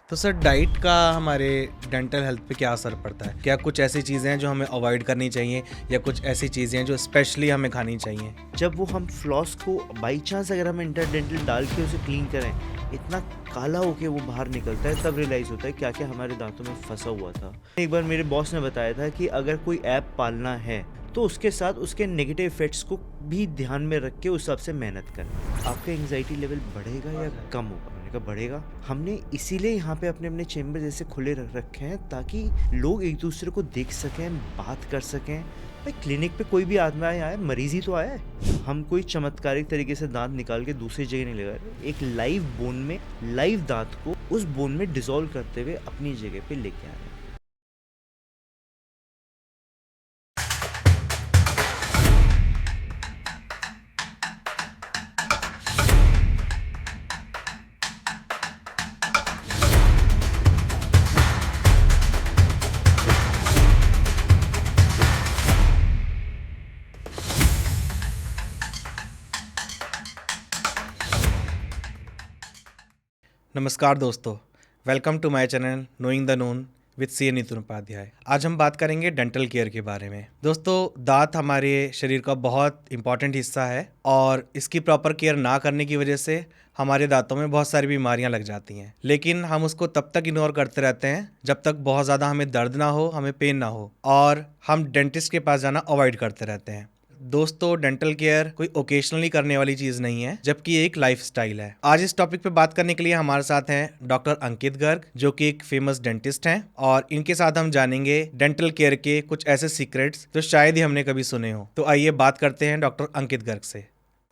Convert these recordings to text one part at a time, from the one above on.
तो sir diet का हमारे डेंटल हेल्थ पे क्या असर पड़ता है? क्या कुछ ऐसी चीज़ें हैं जो हमें अवॉइड करनी चाहिए या कुछ ऐसी चीज़ें हैं जो स्पेशली हमें खानी चाहिए? जब वो हम फ्लॉस को बाई चांस अगर हम इंटरडेंटल डाल के उसे क्लीन करें, इतना काला होके वो बाहर निकलता है, तब रियलाइज़ होता है क्या क्या हमारे दांतों में फंसा हुआ था। एक बार मेरे बॉस ने बताया था कि अगर कोई ऐप पालना है तो उसके साथ उसके नेगेटिव इफेक्ट्स को भी ध्यान में रख के उस हिसाब से मेहनत करना। आपका एंग्जाइटी लेवल बढ़ेगा या कम होगा? मैंने कहा बढ़ेगा। हमने इसीलिए यहाँ पे अपने अपने चेम्बर जैसे खुले रखे हैं ताकि लोग एक दूसरे को देख सकें, बात कर सकें। भाई क्लिनिक पे कोई भी आदमी आया है, मरीज ही तो आया है। हम कोई चमत्कारिक तरीके से दांत निकाल के दूसरी जगह नहीं लगा रहे। एक लाइव बोन में लाइव दांत को उस बोन में डिसॉल्व करते हुए अपनी जगह पे लेके आ रहे हैं। नमस्कार दोस्तों, welcome to my channel knowing the known with C Nitin Upadhyay. आज हम बात करेंगे डेंटल केयर के बारे में। दोस्तों, दांत हमारे शरीर का बहुत इंपॉर्टेंट हिस्सा है और इसकी प्रॉपर केयर ना करने की वजह से हमारे दांतों में बहुत सारी बीमारियां लग जाती हैं। लेकिन हम उसको तब तक इग्नोर करते रहते हैं जब तक बहुत ज़्यादा हमें दर्द ना हो, हमें पेन ना हो, और हम डेंटिस्ट के पास जाना अवॉइड करते रहते हैं। दोस्तों, डेंटल केयर कोई ओकेशनली करने वाली चीज नहीं है, जबकि एक लाइफस्टाइल है। आज इस टॉपिक पे बात करने के लिए हमारे साथ हैं डॉक्टर अंकित गर्ग, जो कि एक फेमस डेंटिस्ट हैं, और इनके साथ हम जानेंगे डेंटल केयर के कुछ ऐसे सीक्रेट्स जो शायद ही हमने कभी सुने हो। तो आइए बात करते हैं डॉक्टर अंकित गर्ग से।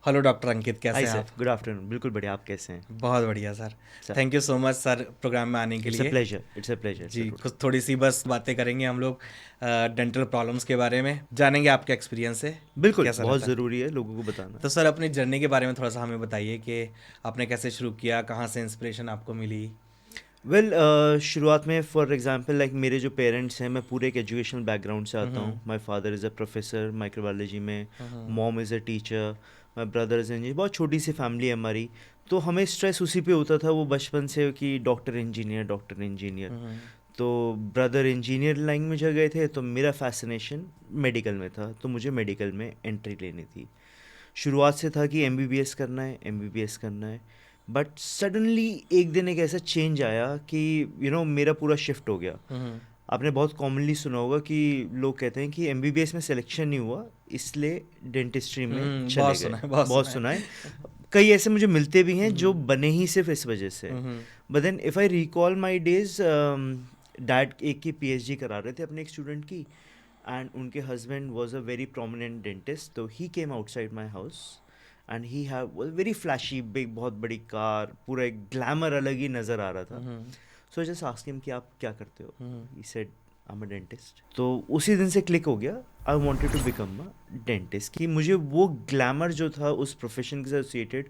हेलो डॉक्टर अंकित, कैसे हाय हैं सर, आप? Good afternoon. बिल्कुल बढ़िया, आप कैसे हैं? बहुत बढ़िया sir. Sir, thank you so much sir programme में आने के इट्स अ लिए। प्लेजर, इट्स अ प्लेजर जी, सर। कुछ थोड़ी सी बस बातें करेंगे हम लोग डेंटल प्रॉब्लम्स के बारे में, जानेंगे आपके एक्सपीरियंस से बिल्कुल, कैसा बहुत रहता है। ज़रूरी है लोगों को बताना। तो सर, अपनी जर्नी के बारे में थोड़ा सा हमें बताइए कि आपने कैसे शुरू किया, कहाँ से इंस्पिरेशन आपको मिली? वेल शुरुआत में फॉर एग्जांपल लाइक मेरे जो पेरेंट्स हैं, मैं पूरे एक एजुकेशनल बैकग्राउंड से आता हूँ। My father is a professor microbiology में, mom is a teacher, my brother is engineer. बहुत छोटी सी फैमिली है हमारी। तो हमें स्ट्रेस उसी पे होता था वो बचपन से कि डॉक्टर इंजीनियर, डॉक्टर इंजीनियर। तो ब्रदर इंजीनियर लाइन में जब गए थे तो मेरा फैसिनेशन मेडिकल में था, तो मुझे मेडिकल में एंट्री लेनी थी। शुरुआत से था कि एमबीबीएस करना है, एमबीबीएस करना है। बट सडनली एक दिन एक ऐसा चेंज आया कि मेरा पूरा शिफ्ट हो गया। आपने बहुत कॉमनली सुना होगा कि लोग कहते हैं कि एमबीबीएस में सिलेक्शन नहीं हुआ, इसलिए डेंटिस्ट्री में चले बहुत सुना गए। है, बहुत बहुत सुना सुना है। है। कई ऐसे मुझे मिलते भी हैं जो बने ही सिर्फ इस वजह से। But then if I recall my days, dad एक की पीएचडी करा रहे थे अपने एक स्टूडेंट की, एंड उनके husband was a very prominent dentist. तो he came outside my house and he have very flashy big, बहुत बड़ी कार, पूरा एक ग्लैमर अलग ही नज़र आ रहा था। सो जस्ट आस्क हिम कि आप क्या करते हो? He said I am a dentist. तो उसी दिन से क्लिक हो गया, I wanted to become a dentist, कि मुझे वो ग्लैमर जो था उस प्रोफेशन के साथ एसोसिएटेड,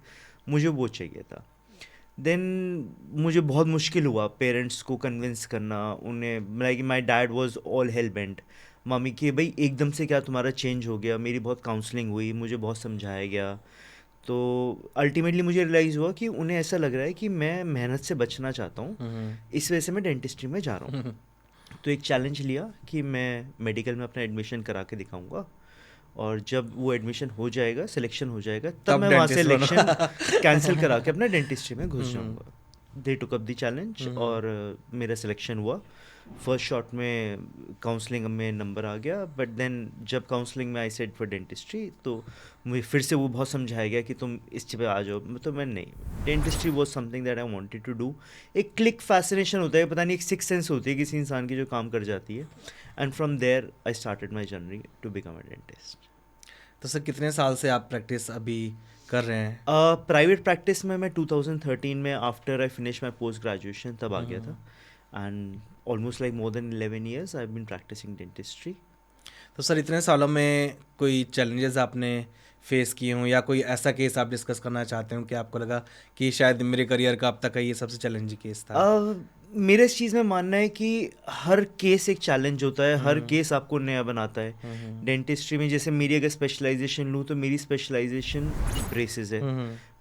मुझे वो चाहिए था। देन मुझे बहुत मुश्किल हुआ पेरेंट्स को कन्विंस करना। उन्हें like my dad was all hello bent. Mummy कि भाई एकदम से क्या तुम्हारा चेंज हो गया? मेरी बहुत काउंसलिंग हुई, मुझे बहुत समझाया गया। तो अल्टीमेटली मुझे रियलाइज़ हुआ कि उन्हें ऐसा लग रहा है कि मैं मेहनत से बचना चाहता हूँ, इस वजह से मैं डेंटिस्ट्री में जा रहा हूँ। तो एक चैलेंज लिया कि मैं मेडिकल में अपना एडमिशन करा के दिखाऊंगा, और जब वो एडमिशन हो जाएगा, सिलेक्शन हो जाएगा, तब मैं वहाँ से डेंटिस्ट बनो। इलेक्शन कैंसिल करा के अपना डेंटिस्ट्री में घुस जाऊँगा। They took up the challenge और मेरा सिलेक्शन हुआ। फर्स्ट शॉट में काउंसलिंग में नंबर आ गया। बट देन जब काउंसलिंग में आई सेड फॉर डेंटिस्ट्री, तो मुझे फिर से वो बहुत समझाया गया कि तुम इस पे आ जाओ। तो मैं नहीं, dentistry was something that I wanted to do. एक क्लिक फैसिनेशन होता है, पता नहीं, एक सिक्स सेंस होती है किसी इंसान की जो काम कर जाती है। And from there I started my journey to become a dentist. तो सर, कितने साल से आप प्रैक्टिस अभी कर रहे हैं? प्राइवेट प्रैक्टिस में मैं 2013 में after I finish my post graduation तब आ गया था। And almost like more than 11 years I have been practising dentistry. तो सर, इतने सालों में कोई चैलेंजेस आपने फेस किए हों या कोई ऐसा केस आप डिस्कस करना चाहते हो कि आपको लगा कि शायद मेरे करियर का अब तक का ये सबसे चैलेंजिंग केस था? मेरे इस चीज़ में मानना है कि हर केस एक चैलेंज होता है, हर केस आपको नया बनाता है। डेंटिस्ट्री में जैसे मेरी अगर स्पेशलाइजेशन लूँ तो मेरी स्पेशलाइजेशन ब्रेसेस है।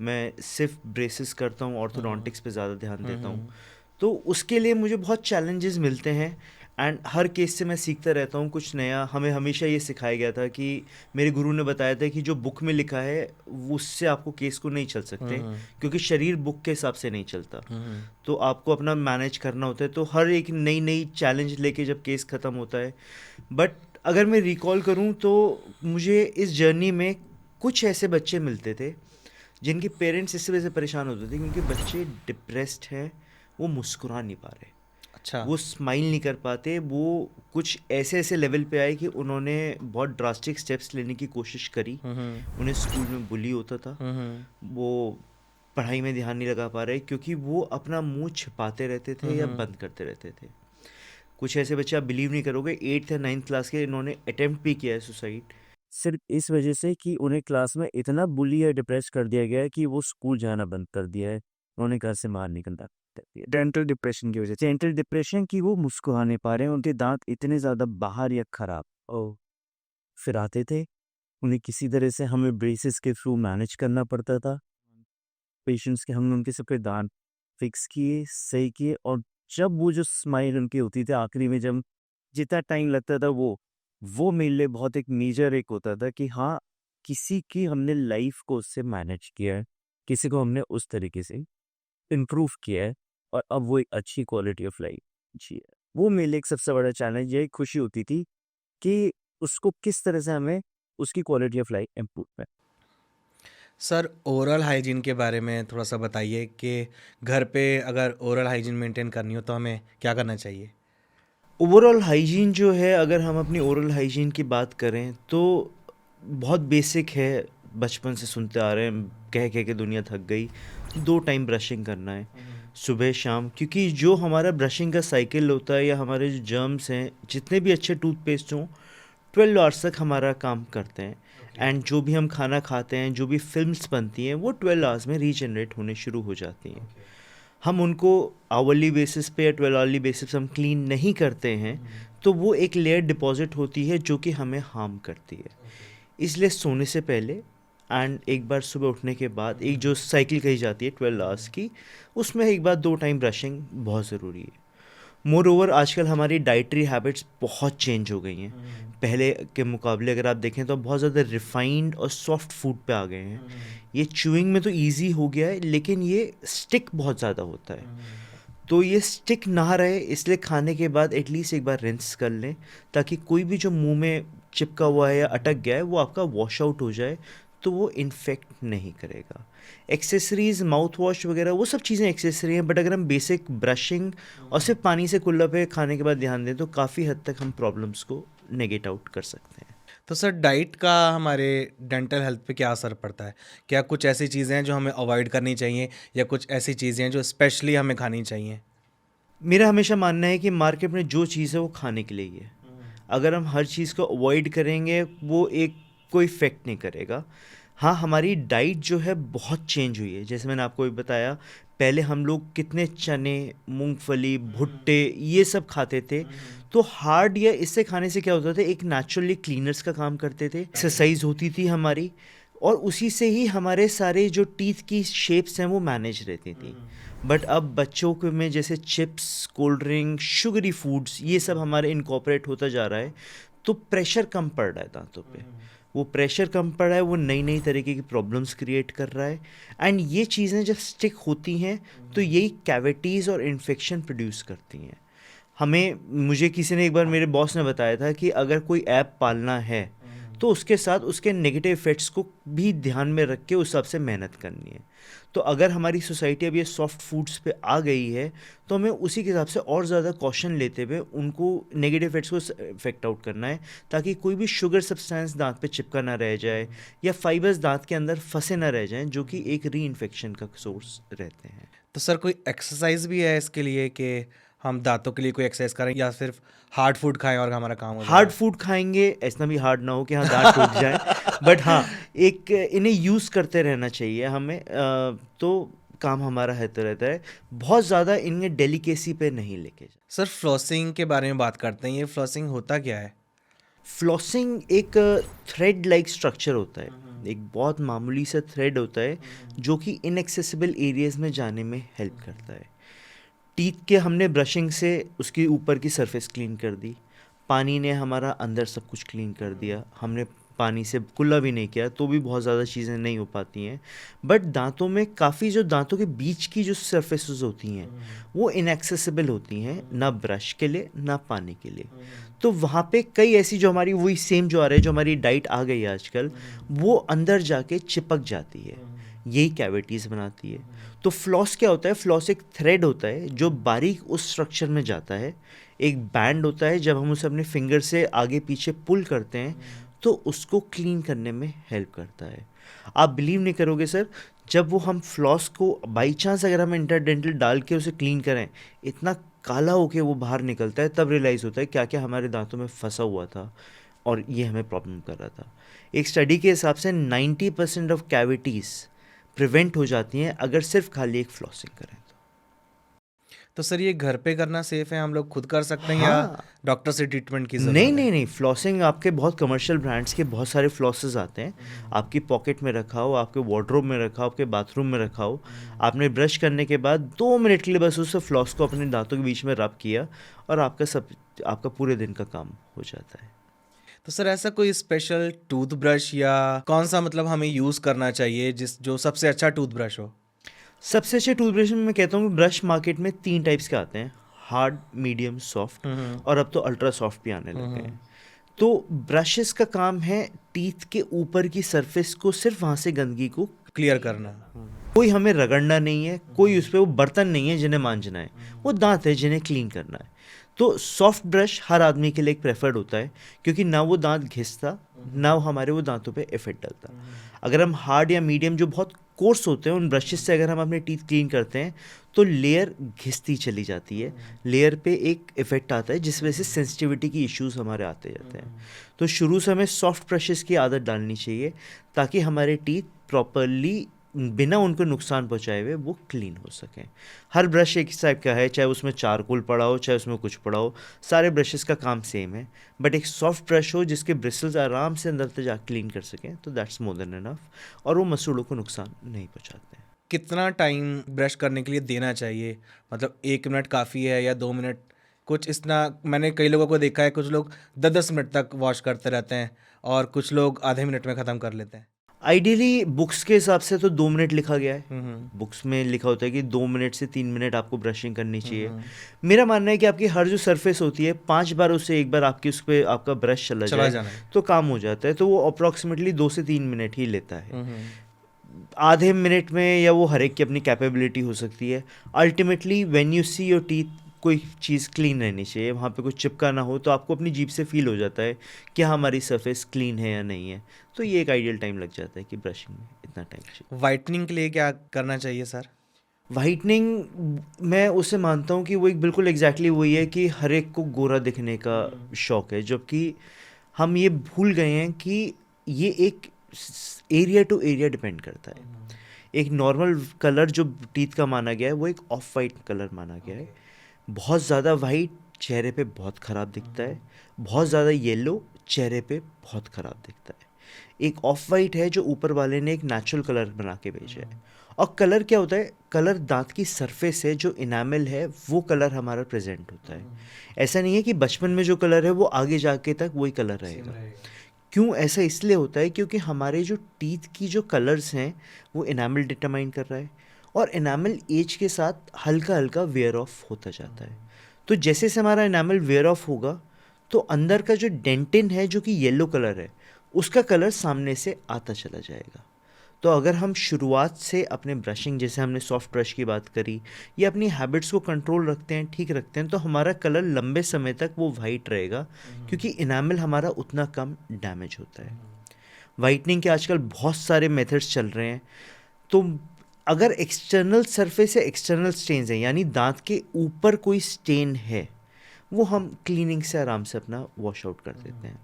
मैं सिर्फ ब्रेसेस करता हूँ, ऑर्थोडोंटिक्स पे ज़्यादा ध्यान देता हूँ। तो उसके लिए मुझे बहुत चैलेंजेस मिलते हैं, एंड हर केस से मैं सीखता रहता हूँ कुछ नया। हमें हमेशा ये सिखाया गया था कि मेरे गुरु ने बताया था कि जो बुक में लिखा है वो उससे आपको केस को नहीं चल सकते, क्योंकि शरीर बुक के हिसाब से नहीं चलता। तो आपको अपना मैनेज करना होता है। तो हर एक नई नई चैलेंज लेके जब केस ख़त्म होता है, बट अगर मैं रिकॉल करूँ तो मुझे इस जर्नी में कुछ ऐसे बच्चे मिलते थे जिनके पेरेंट्स इस वजह से परेशान होते थे क्योंकि बच्चे डिप्रेस्ड हैं, वो मुस्कुरा नहीं पा रहे, अच्छा। वो स्माइल नहीं कर पाते। वो कुछ ऐसे ऐसे लेवल पे आए कि उन्होंने बहुत ड्रास्टिक स्टेप्स लेने की कोशिश करी। उन्हें स्कूल में बुली होता था, वो पढ़ाई में ध्यान नहीं लगा पा रहे क्योंकि वो अपना मुंह छिपाते रहते थे या बंद करते रहते थे। कुछ ऐसे बच्चे आप बिलीव नहीं करोगे, 8th या 9th क्लास के इन्होंने अटेम्प्ट भी किया है सुसाइड, सिर्फ इस वजह से कि उन्हें क्लास में इतना बुली या डिप्रेस कर दिया गया है कि वो स्कूल जाना बंद कर दिया है, उन्हें घर से बाहर निकलना कर दिया। डेंटल डिप्रेशन की वजह से, डेंटल डिप्रेशन की वो मुस्कुरा नहीं पा रहे हैं, उनके दांत इतने ज़्यादा बाहर या खराब ओ फिर आते थे। उन्हें किसी तरह से हमें ब्रेसेस के थ्रू मैनेज करना पड़ता था पेशेंट्स के। हमने उनके सबके दांत फिक्स किए, सही किए, और जब वो जो स्माइल उनकी होती थी आखिरी में, जब जितना टाइम लगता था वो मेरे लिए बहुत एक मेजर एक होता था कि हाँ, किसी की हमने लाइफ को उससे मैनेज किया है, किसी को हमने उस तरीके से इम्प्रूव किया है, और अब वो एक अच्छी क्वालिटी ऑफ लाइफ जी है। वो मेरे लिए एक सबसे बड़ा चैलेंज, यही खुशी होती थी कि उसको किस तरह से हमें उसकी क्वालिटी ऑफ लाइफ इम्प्रूव है। सर, ओरल हाइजीन के बारे में थोड़ा सा बताइए कि घर पे अगर ओरल हाइजीन मेंटेन करनी हो तो हमें क्या करना चाहिए? ओवरऑल हाइजीन जो है, अगर हम अपनी ओरल हाइजीन की बात करें तो बहुत बेसिक है। बचपन से सुनते आ रहे हैं, कह कह के दुनिया थक गई। 2 टाइम ब्रशिंग करना है, सुबह शाम, क्योंकि जो हमारा ब्रशिंग का साइकिल होता है या हमारे जो जर्म्स हैं, जितने भी अच्छे टूथपेस्ट हों, 12 आवर्स तक हमारा काम करते हैं। एंड जो भी हम खाना खाते हैं, जो भी फिल्म्स बनती हैं, वो 12 आवर्स में रीजनरेट होने शुरू हो जाती हैं। हम उनको आवरली बेसिस पे या 12 आवरली बेसिस हम क्लीन नहीं करते हैं, तो वो एक लेयर डिपॉजिट होती है जो कि हमें हार्म करती है। इसलिए सोने से पहले एंड एक बार सुबह उठने के बाद एक जो साइकिल कही जाती है 12 आवर्स की, उसमें एक बार 2 टाइम ब्रशिंग बहुत ज़रूरी है। मोर ओवर आजकल हमारी डाइटरी हैबिट्स बहुत चेंज हो गई हैं। पहले के मुकाबले अगर आप देखें तो बहुत ज़्यादा रिफाइंड और सॉफ्ट फूड पे आ गए हैं। ये च्यूइंग में तो इजी हो गया है, लेकिन ये स्टिक बहुत ज़्यादा होता है। तो ये स्टिक ना रहे, इसलिए खाने के बाद एटलीस्ट एक बार रिंस कर लें, ताकि कोई भी जो मुंह में चिपका हुआ है या अटक गया है वो आपका वॉश आउट हो जाए, तो वो इन्फेक्ट नहीं करेगा। एक्सेसरीज़, माउथ वॉश वगैरह, वो सब चीज़ें एक्सेसरी हैं, बट अगर हम बेसिक ब्रशिंग और सिर्फ पानी से कुल्ला पे खाने के बाद ध्यान दें तो काफ़ी हद तक हम प्रॉब्लम्स को नेगेट आउट कर सकते हैं। तो सर, डाइट का हमारे डेंटल हेल्थ पे क्या असर पड़ता है? क्या कुछ ऐसी चीज़ें हैं जो हमें अवॉइड करनी चाहिए या कुछ ऐसी चीज़ें हैं जो स्पेशली हमें खानी चाहिए? मेरा हमेशा मानना है कि मार्केट में जो चीज़ है वो खाने के लिए ही है। अगर हम हर चीज़ को अवॉइड करेंगे, वो एक कोई इफ़ेक्ट नहीं करेगा। हाँ, हमारी डाइट जो है बहुत चेंज हुई है। जैसे मैंने आपको भी बताया, पहले हम लोग कितने चने, मूंगफली, भुट्टे ये सब खाते थे। तो हार्ड या इससे खाने से क्या होता था, एक नेचुरली क्लीनर्स का काम करते थे, एक्सरसाइज होती थी हमारी, और उसी से ही हमारे सारे जो टीथ की शेप्स हैं वो मैनेज रहती थी। बट अब बच्चों के में जैसे chips, cold drink, sugary foods, ये सब हमारे इनकॉर्पोरेट होता जा रहा है, तो प्रेशर कम पड़ रहा है दांतों पे। वो प्रेशर कम पड़ रहा है, वो नई नई तरीके की प्रॉब्लम्स क्रिएट कर रहा है। एंड ये चीज़ें जब स्टिक होती हैं तो यही कैविटीज़ और इन्फेक्शन प्रोड्यूस करती हैं। मुझे किसी ने एक बार, मेरे बॉस ने बताया था कि अगर कोई ऐप पालना है तो उसके साथ उसके नेगेटिव इफ़ेक्ट्स को भी ध्यान में रख के उस हिसाब से मेहनत करनी है। तो अगर हमारी सोसाइटी अब ये सॉफ्ट फूड्स पे आ गई है, तो हमें उसी के हिसाब से और ज़्यादा कॉशन लेते हुए उनको नेगेटिव इफेक्ट्स को इफेक्ट आउट करना है, ताकि कोई भी शुगर सब्सटेंस दांत पे चिपका ना रह जाए या फाइबर्स दांत के अंदर फंसे ना रह जाएं, जो कि एक री इन्फेक्शन का सोर्स रहते हैं। तो सर, कोई एक्सरसाइज भी है इसके लिए कि हम दांतों के लिए कोई एक्सरसाइज करें या सिर्फ हार्ड फूड खाएं और हमारा काम हो हार्ड जाएगा? फूड खाएंगे, ऐसा भी हार्ड ना हो कि हाँ दांत टूट जाए, बट हाँ, एक इन्हें यूज़ करते रहना चाहिए हमें, तो काम हमारा रहता रहता है। बहुत ज़्यादा इन्हें डेलिकेसी पे नहीं लेके जाए। सर, फ्लॉसिंग के बारे में बात करते हैं। ये फ्लॉसिंग होता क्या है? फ्लॉसिंग एक थ्रेड लाइक स्ट्रक्चर होता है, एक बहुत मामूली सा थ्रेड होता है जो कि इनएक्सेसिबल एरियाज में जाने में हेल्प करता है। टीथ के हमने ब्रशिंग से उसके ऊपर की सरफेस क्लीन कर दी, पानी ने हमारा अंदर सब कुछ क्लीन कर दिया, हमने पानी से कुल्ला भी नहीं किया तो भी बहुत ज़्यादा चीज़ें नहीं हो पाती हैं। बट दांतों में काफ़ी जो दांतों के बीच की जो सरफेसेस होती हैं वो इनएक्सेसिबल होती हैं, ना ब्रश के लिए ना पानी के लिए। तो वहाँ पे कई ऐसी जो हमारी वही सेम जो आ रहा है, जो हमारी डाइट आ गई है आजकल, वो अंदर जाके चिपक जाती है, यही कैविटीज़ बनाती है। तो फ्लॉस क्या होता है? फ्लॉस एक थ्रेड होता है जो बारीक उस स्ट्रक्चर में जाता है, एक बैंड होता है, जब हम उसे अपने फिंगर से आगे पीछे पुल करते हैं तो उसको क्लीन करने में हेल्प करता है। आप बिलीव नहीं करोगे सर, जब वो हम फ्लॉस को बाई चांस अगर हम इंटरडेंटल डाल के उसे क्लीन करें, इतना काला होके वो बाहर निकलता है, तब रियलाइज़ होता है क्या क्या हमारे दांतों में फंसा हुआ था और ये हमें प्रॉब्लम कर रहा था। एक स्टडी के हिसाब से 90% ऑफ कैविटीज़ प्रिवेंट हो जाती हैं अगर सिर्फ खाली एक फ्लॉसिंग करें तो सर ये घर पे करना सेफ है, हम लोग खुद कर सकते हैं या हाँ। डॉक्टर से ट्रीटमेंट की नहीं ज़रूरत है? नहीं नहीं, फ्लॉसिंग आपके बहुत कमर्शियल ब्रांड्स के बहुत सारे फ्लॉसेस आते हैं, आपकी पॉकेट में रखा हो, आपके वार्डरोब में रखा हो, आपके बाथरूम में रखा हो, आपने ब्रश करने के बाद 2 मिनट के लिए बस उस फ्लॉस को अपने दांतों के बीच में रब किया और आपका पूरे दिन का काम हो जाता है। तो सर ऐसा कोई स्पेशल टूथब्रश या कौन सा मतलब हमें यूज़ करना चाहिए जो सबसे अच्छा टूथब्रश हो? सबसे अच्छे टूथब्रश में मैं कहता हूँ ब्रश मार्केट में 3 टाइप्स के आते हैं, हार्ड, मीडियम, सॉफ्ट, और अब तो अल्ट्रा सॉफ्ट भी आने लगे हैं। तो ब्रशेस का काम है टीथ के ऊपर की सरफेस को, सिर्फ वहाँ से गंदगी को, क्लियर करना। कोई हमें रगड़ना नहीं है, कोई उस पर वो बर्तन नहीं है जिन्हें मांजना है, वो दांत है जिन्हें क्लीन करना है। तो सॉफ्ट ब्रश हर आदमी के लिए एक प्रेफर्ड होता है, क्योंकि ना वो दांत घिसता, ना वो हमारे वो दांतों पे इफेक्ट डालता। अगर हम हार्ड या मीडियम जो बहुत कोर्स होते हैं उन ब्रशेस से अगर हम अपने टीथ क्लीन करते हैं तो लेयर घिसती चली जाती है, लेयर पे एक इफेक्ट आता है जिस वजह से सेंसिटिविटी की इश्यूज हमारे आते जाते हैं। तो शुरू से हमें सॉफ्ट ब्रशेस की आदत डालनी चाहिए ताकि हमारे टीथ प्रॉपरली बिना उनको नुकसान पहुंचाए हुए वो क्लीन हो सकें। हर ब्रश एक टाइप का है, चाहे उसमें चारकोल पड़ा हो चाहे उसमें कुछ पड़ा हो, सारे ब्रशेस का काम सेम है। बट एक सॉफ्ट ब्रश हो जिसके ब्रिसल्स आराम से अंदर तक जा क्लीन कर सकें तो दैट्स मोर देन इनफ, और वो मसूड़ों को नुकसान नहीं पहुंचाते हैं। कितना टाइम ब्रश करने के लिए देना चाहिए? मतलब 1 मिनट काफ़ी है या 2 मिनट? कुछ इतना मैंने कई लोगों को देखा है, कुछ लोग 10-10 मिनट तक वॉश करते रहते हैं और कुछ लोग आधे मिनट में ख़त्म कर लेते हैं। आइडियली बुक्स के हिसाब से तो 2 मिनट लिखा गया है, बुक्स में लिखा होता है कि 2 मिनट से 3 मिनट आपको ब्रशिंग करनी चाहिए। मेरा मानना है कि आपकी हर जो सरफेस होती है 5 बार उससे एक बार आपकी उस पर आपका ब्रश चला चला जाए जाना है। तो काम हो जाता है। तो वो अप्रॉक्सीमेटली 2 से 3 मिनट ही लेता है। आधे मिनट में या वो हर एक की अपनी कैपेबिलिटी हो सकती है। Ultimately when you see your teeth, कोई चीज़ क्लीन रहनी चाहिए, वहाँ पे कुछ चिपका ना हो, तो आपको अपनी जीभ से फील हो जाता है कि हाँ हमारी सरफेस क्लीन है या नहीं है। तो ये एक आइडियल टाइम लग जाता है कि ब्रशिंग में इतना टाइम चाहिए। वाइटनिंग के लिए क्या करना चाहिए सर? वाइटनिंग मैं उसे मानता हूँ कि वो एक बिल्कुल एग्जैक्टली वही है कि हर एक को गोरा दिखने का शौक है, जबकि हम ये भूल गए हैं कि ये एक एरिया टू एरिया डिपेंड करता है। एक नॉर्मल कलर जो टीथ का माना गया है वो एक ऑफ वाइट कलर माना गया है। बहुत ज़्यादा वाइट चेहरे पे बहुत ख़राब दिखता है, बहुत ज़्यादा येलो चेहरे पे बहुत ख़राब दिखता है। एक ऑफ वाइट है जो ऊपर वाले ने एक नेचुरल कलर बना के भेजा है। और कलर क्या होता है? कलर दांत की सरफेस है, जो इनामल है वो कलर हमारा प्रेजेंट होता है। ऐसा नहीं है कि बचपन में जो कलर है वो आगे जाके तक वही कलर रहेगा। क्यों ऐसा इसलिए होता है? क्योंकि हमारे जो टीथ की जो कलर्स हैं वो इनामल डिटरमाइन कर रहा है, और इनामल एज के साथ हल्का हल्का वेयर ऑफ होता जाता है। तो जैसे से हमारा इनामल वेयर ऑफ होगा तो अंदर का जो डेंटिन है जो कि येलो कलर है उसका कलर सामने से आता चला जाएगा। तो अगर हम शुरुआत से अपने ब्रशिंग, जैसे हमने सॉफ्ट ब्रश की बात करी, या अपनी हैबिट्स को कंट्रोल रखते हैं, ठीक रखते हैं, तो हमारा कलर लंबे समय तक वो वाइट रहेगा, क्योंकि इनामल हमारा उतना कम डैमेज होता है। वाइटनिंग के आजकल बहुत सारे मेथड्स चल रहे हैं। तो अगर एक्सटर्नल सरफेस या एक्सटर्नल स्टेन्स हैं, यानी दांत के ऊपर कोई स्टेन है, वो हम क्लीनिंग से आराम से अपना वॉश आउट कर देते हैं।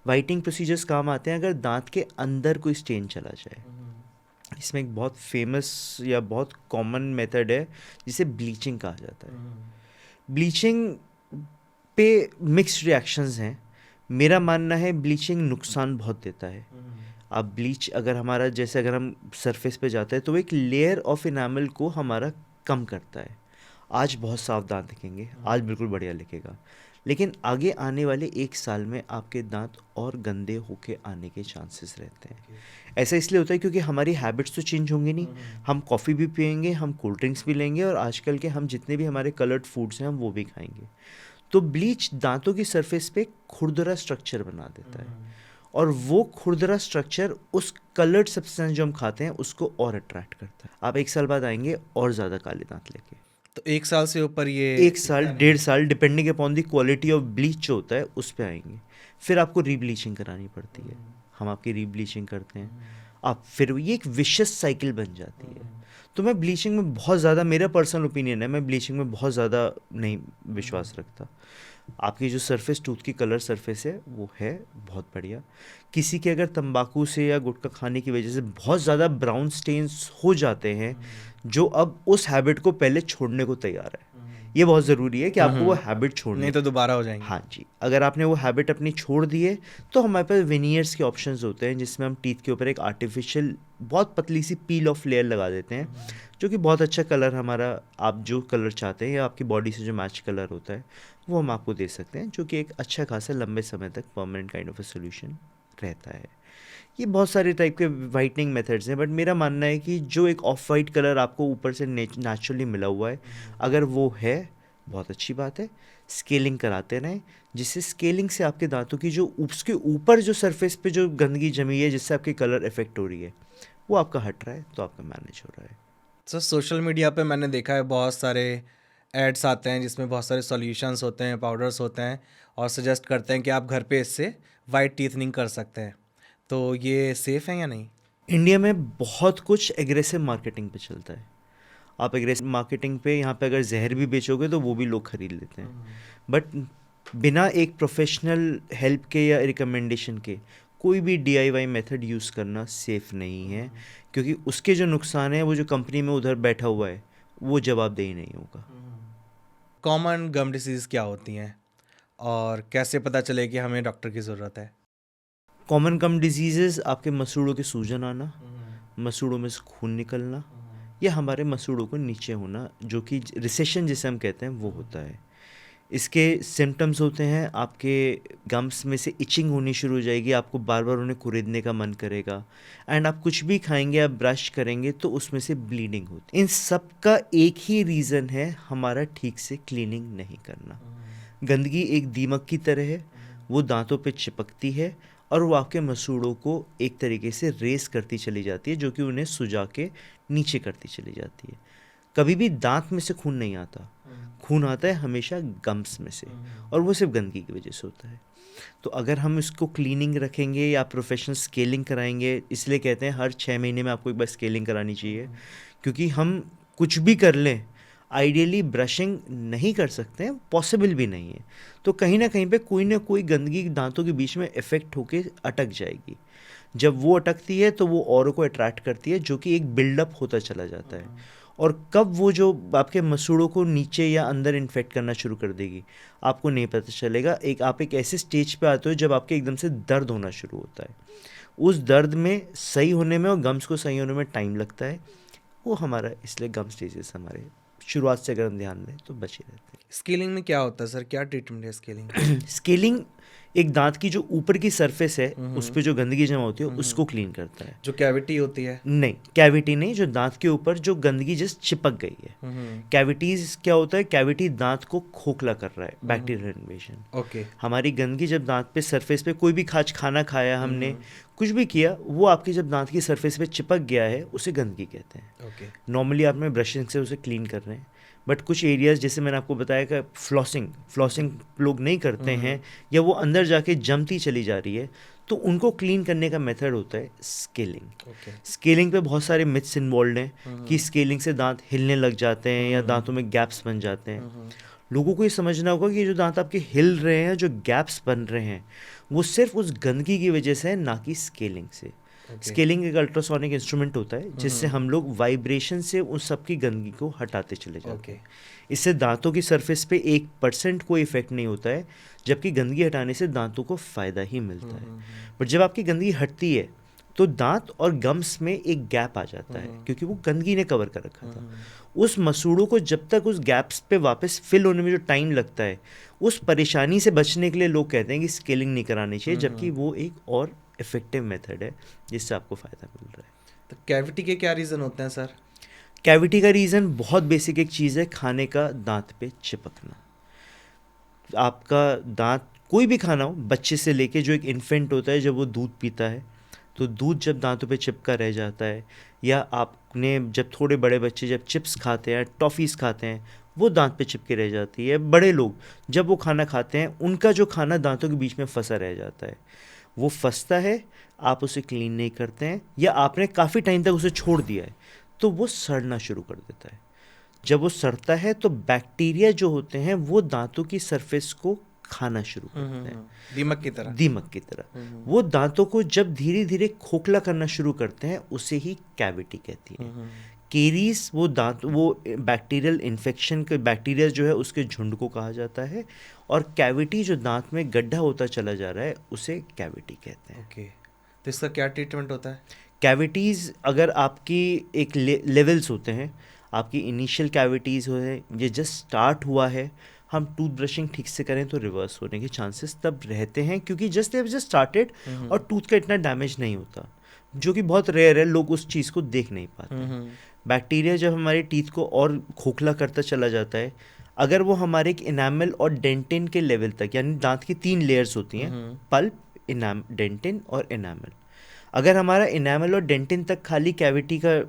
वाइटनिंग प्रोसीजर्स काम आते हैं अगर दांत के अंदर कोई स्टेन चला जाए। इसमें एक बहुत फेमस या बहुत कॉमन मेथड है जिसे ब्लीचिंग कहा जाता है। ब्लीचिंग पे मिक्स्ड रिएक्शंस हैं। मेरा मानना है ब्लीचिंग नुकसान बहुत देता है। आप ब्लीच अगर हमारा, जैसे अगर हम सरफेस पे जाते हैं तो वो एक लेयर ऑफ इनामल को हमारा कम करता है। आज बहुत साफ दांत दिखेंगे, आज बिल्कुल बढ़िया लिखेगा, लेकिन आगे आने वाले 1 साल में आपके दांत और गंदे होके आने के चांसेस रहते हैं। ऐसा इसलिए होता है क्योंकि हमारी हैबिट्स तो चेंज होंगी नहीं, हम कॉफ़ी भी पियेंगे, हम कोल्ड ड्रिंक्स भी लेंगे, और आजकल के हम जितने भी हमारे कलर्ड फूड्स हैं हम वो भी खाएंगे। तो ब्लीच दांतों की सरफेस पे खुरदरा स्ट्रक्चर बना देता है, और वो खुरदरा स्ट्रक्चर उस कलर्ड सब्सटेंस जो हम खाते हैं उसको और अट्रैक्ट करता है। आप 1 साल बाद आएंगे और ज़्यादा काले दांत लेके। तो 1 साल से ऊपर ये 1 साल 1.5 साल depending upon the quality of bleach जो होता है उस पे आएंगे। फिर आपको रीब्लीचिंग करानी पड़ती है, हम आपकी रीब्लीचिंग करते हैं, आप फिर ये एक विशियस साइकिल बन जाती है। तो मैं ब्लीचिंग में बहुत ज़्यादा, मेरा पर्सनल ओपिनियन है, मैं ब्लीचिंग में बहुत ज़्यादा नहीं विश्वास रखता। आपकी जो सरफेस टूथ की कलर सरफेस है वो है बहुत बढ़िया। किसी के अगर तंबाकू से या गुटखा खाने की वजह से बहुत ज़्यादा ब्राउन स्टेन्स हो जाते हैं, जो अब उस हैबिट को पहले छोड़ने को तैयार है। ये बहुत ज़रूरी है कि आपको वो हैबिट छोड़नी नहीं तो दोबारा हो जाएंगे। हाँ जी, अगर आपने वो हैबिट अपनी छोड़ दी है तो हमारे पास विनियर्स के ऑप्शंस होते हैं, जिसमें हम टीथ के ऊपर एक आर्टिफिशियल बहुत पतली सी पील ऑफ लेयर लगा देते हैं, जो कि बहुत अच्छा कलर हमारा, आप जो कलर चाहते हैं या आपकी बॉडी से जो मैच कलर होता है वो हम आपको दे सकते हैं, जो कि एक अच्छा खासा लंबे समय तक permanent kind of a solution रहता है। ये बहुत सारे टाइप के वाइटनिंग मेथड्स हैं, बट मेरा मानना है कि जो एक ऑफ वाइट कलर आपको ऊपर से नेचुरली मिला हुआ है, अगर वो है बहुत अच्छी बात है। स्केलिंग कराते रहें, जिससे स्केलिंग से आपके दांतों की जो उसके ऊपर जो सरफेस पे जो गंदगी जमी है जिससे आपकी कलर इफेक्ट हो रही है वो आपका हट रहा है, तो आपका मैनेज हो रहा है। सर सोशल मीडिया पे मैंने देखा है बहुत सारे एड्स आते हैं जिसमें बहुत सारे सॉल्यूशंस होते हैं, पाउडर्स होते हैं, और सजेस्ट करते हैं कि आप घर पे इससे वाइट टीथनिंग कर सकते हैं। तो ये सेफ़ है या नहीं? इंडिया में बहुत कुछ एग्रेसिव मार्केटिंग पे चलता है। आप एग्रेसिव मार्केटिंग पे यहाँ पे अगर जहर भी बेचोगे तो वो भी लोग खरीद लेते हैं, बट बिना एक प्रोफेशनल हेल्प के या रिकमेंडेशन के कोई भी DIY मेथड यूज़ करना सेफ़ नहीं है, क्योंकि उसके जो नुकसान है वो जो कंपनी में उधर बैठा हुआ है वो जवाबदेही नहीं होगा। कॉमन गम डिसीज़ क्या होती हैं और कैसे पता चले कि हमें डॉक्टर की ज़रूरत है? कॉमन गम डिजीज़ेस आपके मसूड़ों के सूजन आना, मसूड़ों में से खून निकलना, या हमारे मसूड़ों को नीचे होना, जो कि रिसेशन जिसे हम कहते हैं वो होता है। इसके सिम्टम्स होते हैं, आपके गम्स में से इचिंग होनी शुरू हो जाएगी, आपको बार बार उन्हें कुरेदने का मन करेगा, एंड आप कुछ भी खाएंगे, आप ब्रश करेंगे तो उसमें से ब्लीडिंग होती है। इन सब का एक ही रीज़न है, हमारा ठीक से क्लीनिंग नहीं करना। गंदगी एक दीमक की तरह है, वो दांतों पे चिपकती है और वो आपके मसूड़ों को एक तरीके से रेस करती चली जाती है, जो कि उन्हें सुजा के नीचे करती चली जाती है। कभी भी दांत में से खून नहीं आता, खून आता है हमेशा गम्स में से, और वो सिर्फ गंदगी की वजह से होता है। तो अगर हम इसको क्लीनिंग रखेंगे या प्रोफेशनल स्केलिंग कराएंगे, इसलिए कहते हैं हर 6 महीने में आपको एक बार स्केलिंग करानी चाहिए, क्योंकि हम कुछ भी कर लें, आइडियली ब्रशिंग नहीं कर सकते हैं, पॉसिबल भी नहीं है, तो कहीं ना कहीं पे कोई ना कोई गंदगी दांतों के बीच में इफेक्ट होके अटक जाएगी। जब वो अटकती है तो वो औरों को अट्रैक्ट करती है, जो कि एक बिल्डअप होता चला जाता है, और कब वो जो आपके मसूड़ों को नीचे या अंदर इन्फेक्ट करना शुरू कर देगी आपको नहीं पता चलेगा। आप एक ऐसे स्टेज पे आते हो जब आपके एकदम से दर्द होना शुरू होता है। उस दर्द में सही होने में और गम्स को सही होने में टाइम लगता है, वो हमारा, इसलिए गम स्टेजेस हमारे शुरुआत से अगर हम ध्यान दें तो बचे रहते हैं। स्केलिंग में क्या होता है सर, क्या ट्रीटमेंट है स्केलिंग? स्केलिंग एक दांत की जो ऊपर की सरफेस है उस पे जो गंदगी जमा होती है उसको क्लीन करता है। जो कैविटी होती है? नहीं, कैविटी नहीं, जो दांत के ऊपर जो गंदगी जस्ट चिपक गई है। कैविटीज क्या होता है, कैविटी दांत को खोखला कर रहा है, बैक्टीरियल इन्वेजन। ओके। हमारी गंदगी जब दांत पे सरफेस पे कोई भी खाना खाया हमने, कुछ भी किया, वो आपके जब दांत की सरफेस पे चिपक गया है उसे गंदगी कहते हैं। ओके। नॉर्मली आप में ब्रशिंग से उसे क्लीन कर रहे हैं, बट कुछ एरियाज जैसे मैंने आपको बताया कि फ्लॉसिंग लोग नहीं करते हैं, या वो अंदर जाके जमती चली जा रही है, तो उनको क्लीन करने का मेथड होता है स्केलिंग। स्केलिंग पे बहुत सारे मिथ्स इन्वॉल्व हैं कि स्केलिंग से दांत हिलने लग जाते हैं या दांतों में गैप्स बन जाते हैं। लोगों को ये समझना होगा कि जो दांत आपके हिल रहे हैं, जो गैप्स बन रहे हैं, वो सिर्फ उस गंदगी की वजह से है, ना कि स्केलिंग से। स्केलिंग एक अल्ट्रासोनिक इंस्ट्रूमेंट होता है जिससे हम लोग वाइब्रेशन से उस सब की गंदगी को हटाते चले जाते हैं। इससे दांतों की सरफेस पे 1% कोई इफेक्ट नहीं होता है, जबकि गंदगी हटाने से दांतों को फ़ायदा ही मिलता है। बट जब आपकी गंदगी हटती है तो दांत और गम्स में एक गैप आ जाता है क्योंकि वो गंदगी ने कवर कर रखा था। उस मसूड़ों को जब तक उस गैप्स पे वापस फिल होने में जो टाइम लगता है, उस परेशानी से बचने के लिए लोग कहते हैं कि स्केलिंग नहीं करानी चाहिए, जबकि वो एक और इफेक्टिव मेथड है जिससे आपको फ़ायदा मिल रहा है। तो कैविटी के क्या रीज़न होते हैं सर? कैविटी का रीज़न बहुत बेसिक एक चीज़ है, खाने का दांत पे चिपकना। आपका दांत कोई भी खाना हो, बच्चे से लेके जो एक इन्फेंट होता है, जब वो दूध पीता है तो दूध जब दांतों पे चिपका रह जाता है, या आपने जब थोड़े बड़े बच्चे जब चिप्स खाते हैं, टॉफ़ीज़ खाते हैं, वो दांत पे चिपके रह जाती है। बड़े लोग जब वो खाना खाते हैं, उनका जो खाना दांतों के बीच में फंसा रह जाता है, वो फंसता है, आप उसे क्लीन नहीं करते हैं या आपने काफ़ी टाइम तक उसे छोड़ दिया है, तो वो सड़ना शुरू कर देता है। जब वो सड़ता है तो बैक्टीरिया जो होते हैं वो दांतों की सरफेस को खाना शुरू करते हैं, दीमक की तरह। वो दांतों को जब धीरे धीरे खोखला करना शुरू करते हैं, उसे ही कैविटी कहती है। केरीज वो दांत, वो बैक्टीरियल इन्फेक्शन के बैक्टीरिया जो है उसके झुंड को कहा जाता है, और कैविटी जो दांत में गड्ढा होता चला जा रहा है उसे कैविटी कहते हैं। ओके, तो इसका क्या ट्रीटमेंट होता है? कैविटीज़ अगर आपकी एक लेवल्स होते हैं, आपकी इनिशियल कैविटीज़ हो है, ये जस्ट स्टार्ट हुआ है, हम टूथ ब्रशिंग ठीक से करें तो रिवर्स होने के चांसेस तब रहते हैं, क्योंकि जस्ट स्टार्टेड और टूथ का इतना डैमेज नहीं होता, जो कि बहुत रेयर है, लोग उस चीज़ को देख नहीं पाते। बैक्टीरिया जब हमारे टीथ को और खोखला करता चला जाता है, अगर वो हमारे एक इनामल और डेंटिन के लेवल तक, यानी दांत की 3 लेयर्स होती हैं, पल्प, डेंटिन और इनामल, अगर हमारा इनामल और डेंटिन तक खाली कैविटी का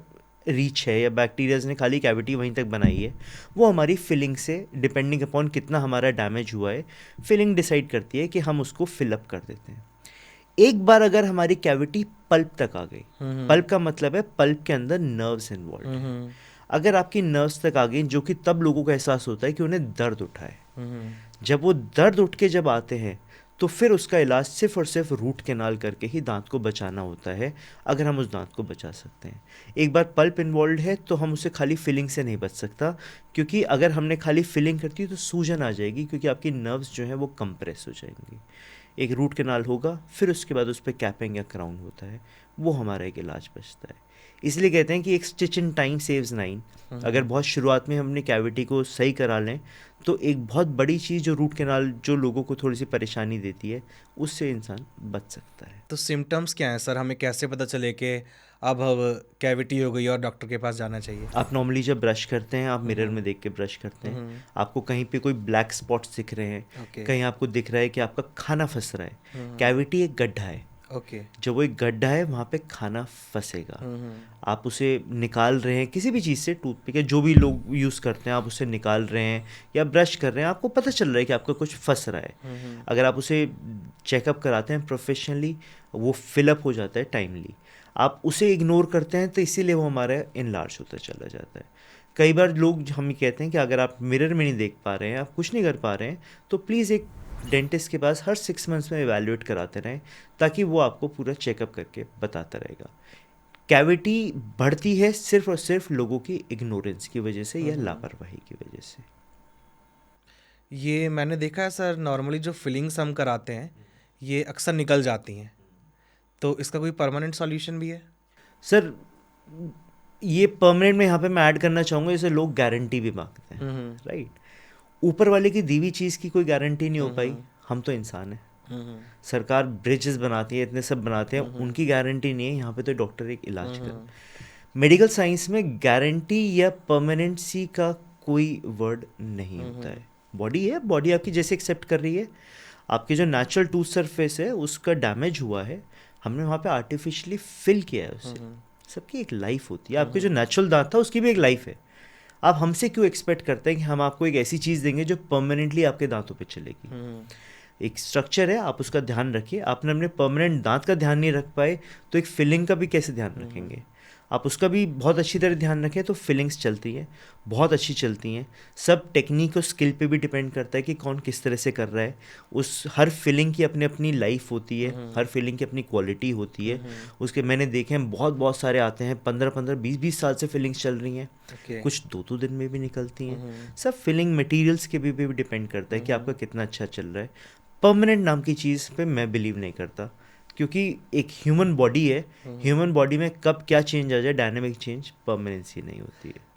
रीच है, या बैक्टीरियाज ने खाली कैविटी वहीं तक बनाई है, वो हमारी फिलिंग से, डिपेंडिंग अपॉन कितना हमारा डैमेज हुआ है, फिलिंग डिसाइड करती है कि हम उसको फिलअप कर देते हैं। एक बार अगर हमारी कैविटी पल्प तक आ गई, पल्प का मतलब है पल्प के अंदर नर्व्स इन्वॉल्व हैं, अगर आपकी नर्व्स तक आ गई, जो कि तब लोगों को एहसास होता है कि उन्हें दर्द उठा है, जब वो दर्द उठ के जब आते हैं, तो फिर उसका इलाज सिर्फ और सिर्फ रूट कैनाल करके ही दांत को बचाना होता है, अगर हम उस दांत को बचा सकते हैं। एक बार पल्प इन्वॉल्व है तो हम उसे खाली फिलिंग से नहीं बच सकता, क्योंकि अगर हमने खाली फिलिंग करती तो सूजन आ जाएगी, क्योंकि आपकी नर्व्स जो हैं वो कंप्रेस हो जाएंगी। एक रूट कैनाल होगा, फिर उसके बाद उस पर कैपिंग या क्राउन होता है, वो हमारा एक इलाज बचता है। इसलिए कहते हैं कि एक स्टिच इन टाइम सेव्स 9। अगर बहुत शुरुआत में हमने कैविटी को सही करा लें, तो एक बहुत बड़ी चीज़ जो रूट कैनाल जो लोगों को थोड़ी सी परेशानी देती है, उससे इंसान बच सकता है। तो सिम्टम्स क्या हैं सर? हमें कैसे पता चले कि अब कैविटी हो गई और डॉक्टर के पास जाना चाहिए? आप नॉर्मली जब ब्रश करते हैं, आप मिरर में देख के ब्रश करते हैं, आपको कहीं पे कोई ब्लैक स्पॉट्स दिख रहे हैं, कहीं आपको दिख रहा है कि आपका खाना फंस रहा है, कैविटी एक गड्ढा है। जब वो एक गड्ढा है, वहाँ पे खाना फंसेगा, आप उसे निकाल रहे हैं किसी भी चीज़ से, टूथपिक है, जो भी लोग यूज़ करते हैं, आप उसे निकाल रहे हैं या ब्रश कर रहे हैं, आपको पता चल रहा है कि आपका कुछ फंस रहा है। अगर आप उसे चेकअप कराते हैं प्रोफेशनली, वो फिलअप हो जाता है टाइमली। आप उसे इग्नोर करते हैं तो इसीलिए वो हमारा इनलार्ज होता चला जाता है। कई बार लोग हमें कहते हैं कि अगर आप मिरर में नहीं देख पा रहे हैं, आप कुछ नहीं कर पा रहे हैं, तो प्लीज़ एक डेंटिस्ट के पास हर 6 मंथ्स में इवैल्यूएट कराते रहें, ताकि वो आपको पूरा चेकअप करके बताता रहेगा। कैविटी बढ़ती है सिर्फ और सिर्फ लोगों की इग्नोरेंस की वजह से या लापरवाही की वजह से। ये मैंने देखा है सर, नॉर्मली जो फिलिंग्स हम कराते हैं ये अक्सर निकल जाती हैं, तो इसका कोई परमानेंट सॉल्यूशन भी है? सर, ये परमानेंट में यहाँ पे मैं ऐड करना चाहूँगा, जैसे लोग गारंटी भी मांगते हैं, राइट। ऊपर वाले की दी हुई चीज़ की कोई गारंटी नहीं हो पाई, हम तो इंसान हैं। सरकार ब्रिजेस बनाती है, इतने सब बनाते हैं, उनकी गारंटी नहीं है, यहाँ पे तो डॉक्टर एक इलाज कर। मेडिकल साइंस में गारंटी या परमानेंसी का कोई वर्ड नहीं होता है। बॉडी है, बॉडी आपकी जैसे एक्सेप्ट कर रही है, आपकी जो नेचुरल टूथ सरफेस है उसका डैमेज हुआ है, हमने वहाँ पे आर्टिफिशियली फिल किया है उसे। सबकी एक लाइफ होती है, आपके जो नेचुरल दांत था उसकी भी एक लाइफ है। आप हमसे क्यों एक्सपेक्ट करते हैं कि हम आपको एक ऐसी चीज़ देंगे जो परमानेंटली आपके दांतों पे चलेगी? एक स्ट्रक्चर है, आप उसका ध्यान रखिए। आपने अपने परमानेंट दांत का ध्यान नहीं रख पाए, तो एक फिलिंग का भी कैसे ध्यान रखेंगे? आप उसका भी बहुत अच्छी तरह ध्यान रखें तो फिलिंग्स चलती हैं, बहुत अच्छी चलती हैं। सब टेक्निक और स्किल पे भी डिपेंड करता है कि कौन किस तरह से कर रहा है। उस हर फिलिंग की अपनी अपनी लाइफ होती है, हर फिलिंग की अपनी क्वालिटी होती है। उसके मैंने देखे हैं बहुत सारे आते हैं, 15-15, 20-20 साल से फिलिंग्स चल रही हैं, कुछ 2-2 दिन में भी निकलती हैं। सब फिलिंग मटेरियल्स के भी डिपेंड करता है कि आपका कितना अच्छा चल रहा है। परमानेंट नाम की चीज़ पे मैं बिलीव नहीं करता। क्योंकि एक ह्यूमन बॉडी है, ह्यूमन बॉडी में कब क्या चेंज आ जाए, डायनामिक चेंज, परमानेंसी नहीं होती है।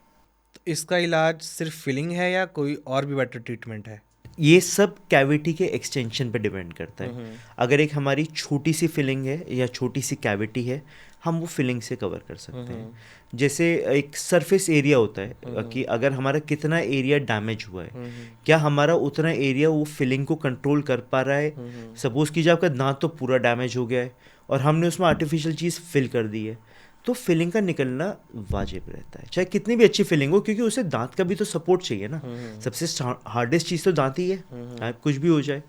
तो इसका इलाज सिर्फ फिलिंग है या कोई और भी बेटर ट्रीटमेंट है? ये सब कैविटी के एक्सटेंशन पे डिपेंड करता है। अगर एक हमारी छोटी सी फिलिंग है या छोटी सी कैविटी है, हम वो फिलिंग से कवर कर सकते हैं। जैसे एक सरफेस एरिया होता है कि अगर हमारा कितना एरिया डैमेज हुआ है, क्या हमारा उतना एरिया वो फिलिंग को कंट्रोल कर पा रहा है। सपोज कीजिए आपका दांत तो पूरा डैमेज हो गया है और हमने उसमें आर्टिफिशियल चीज़ फिल कर दी है, तो फिलिंग का निकलना वाजिब रहता है, चाहे कितनी भी अच्छी फिलिंग हो, क्योंकि उसे दांत का भी तो सपोर्ट चाहिए ना। सबसे हार्डेस्ट चीज़ तो दांत ही है, कुछ भी हो जाए।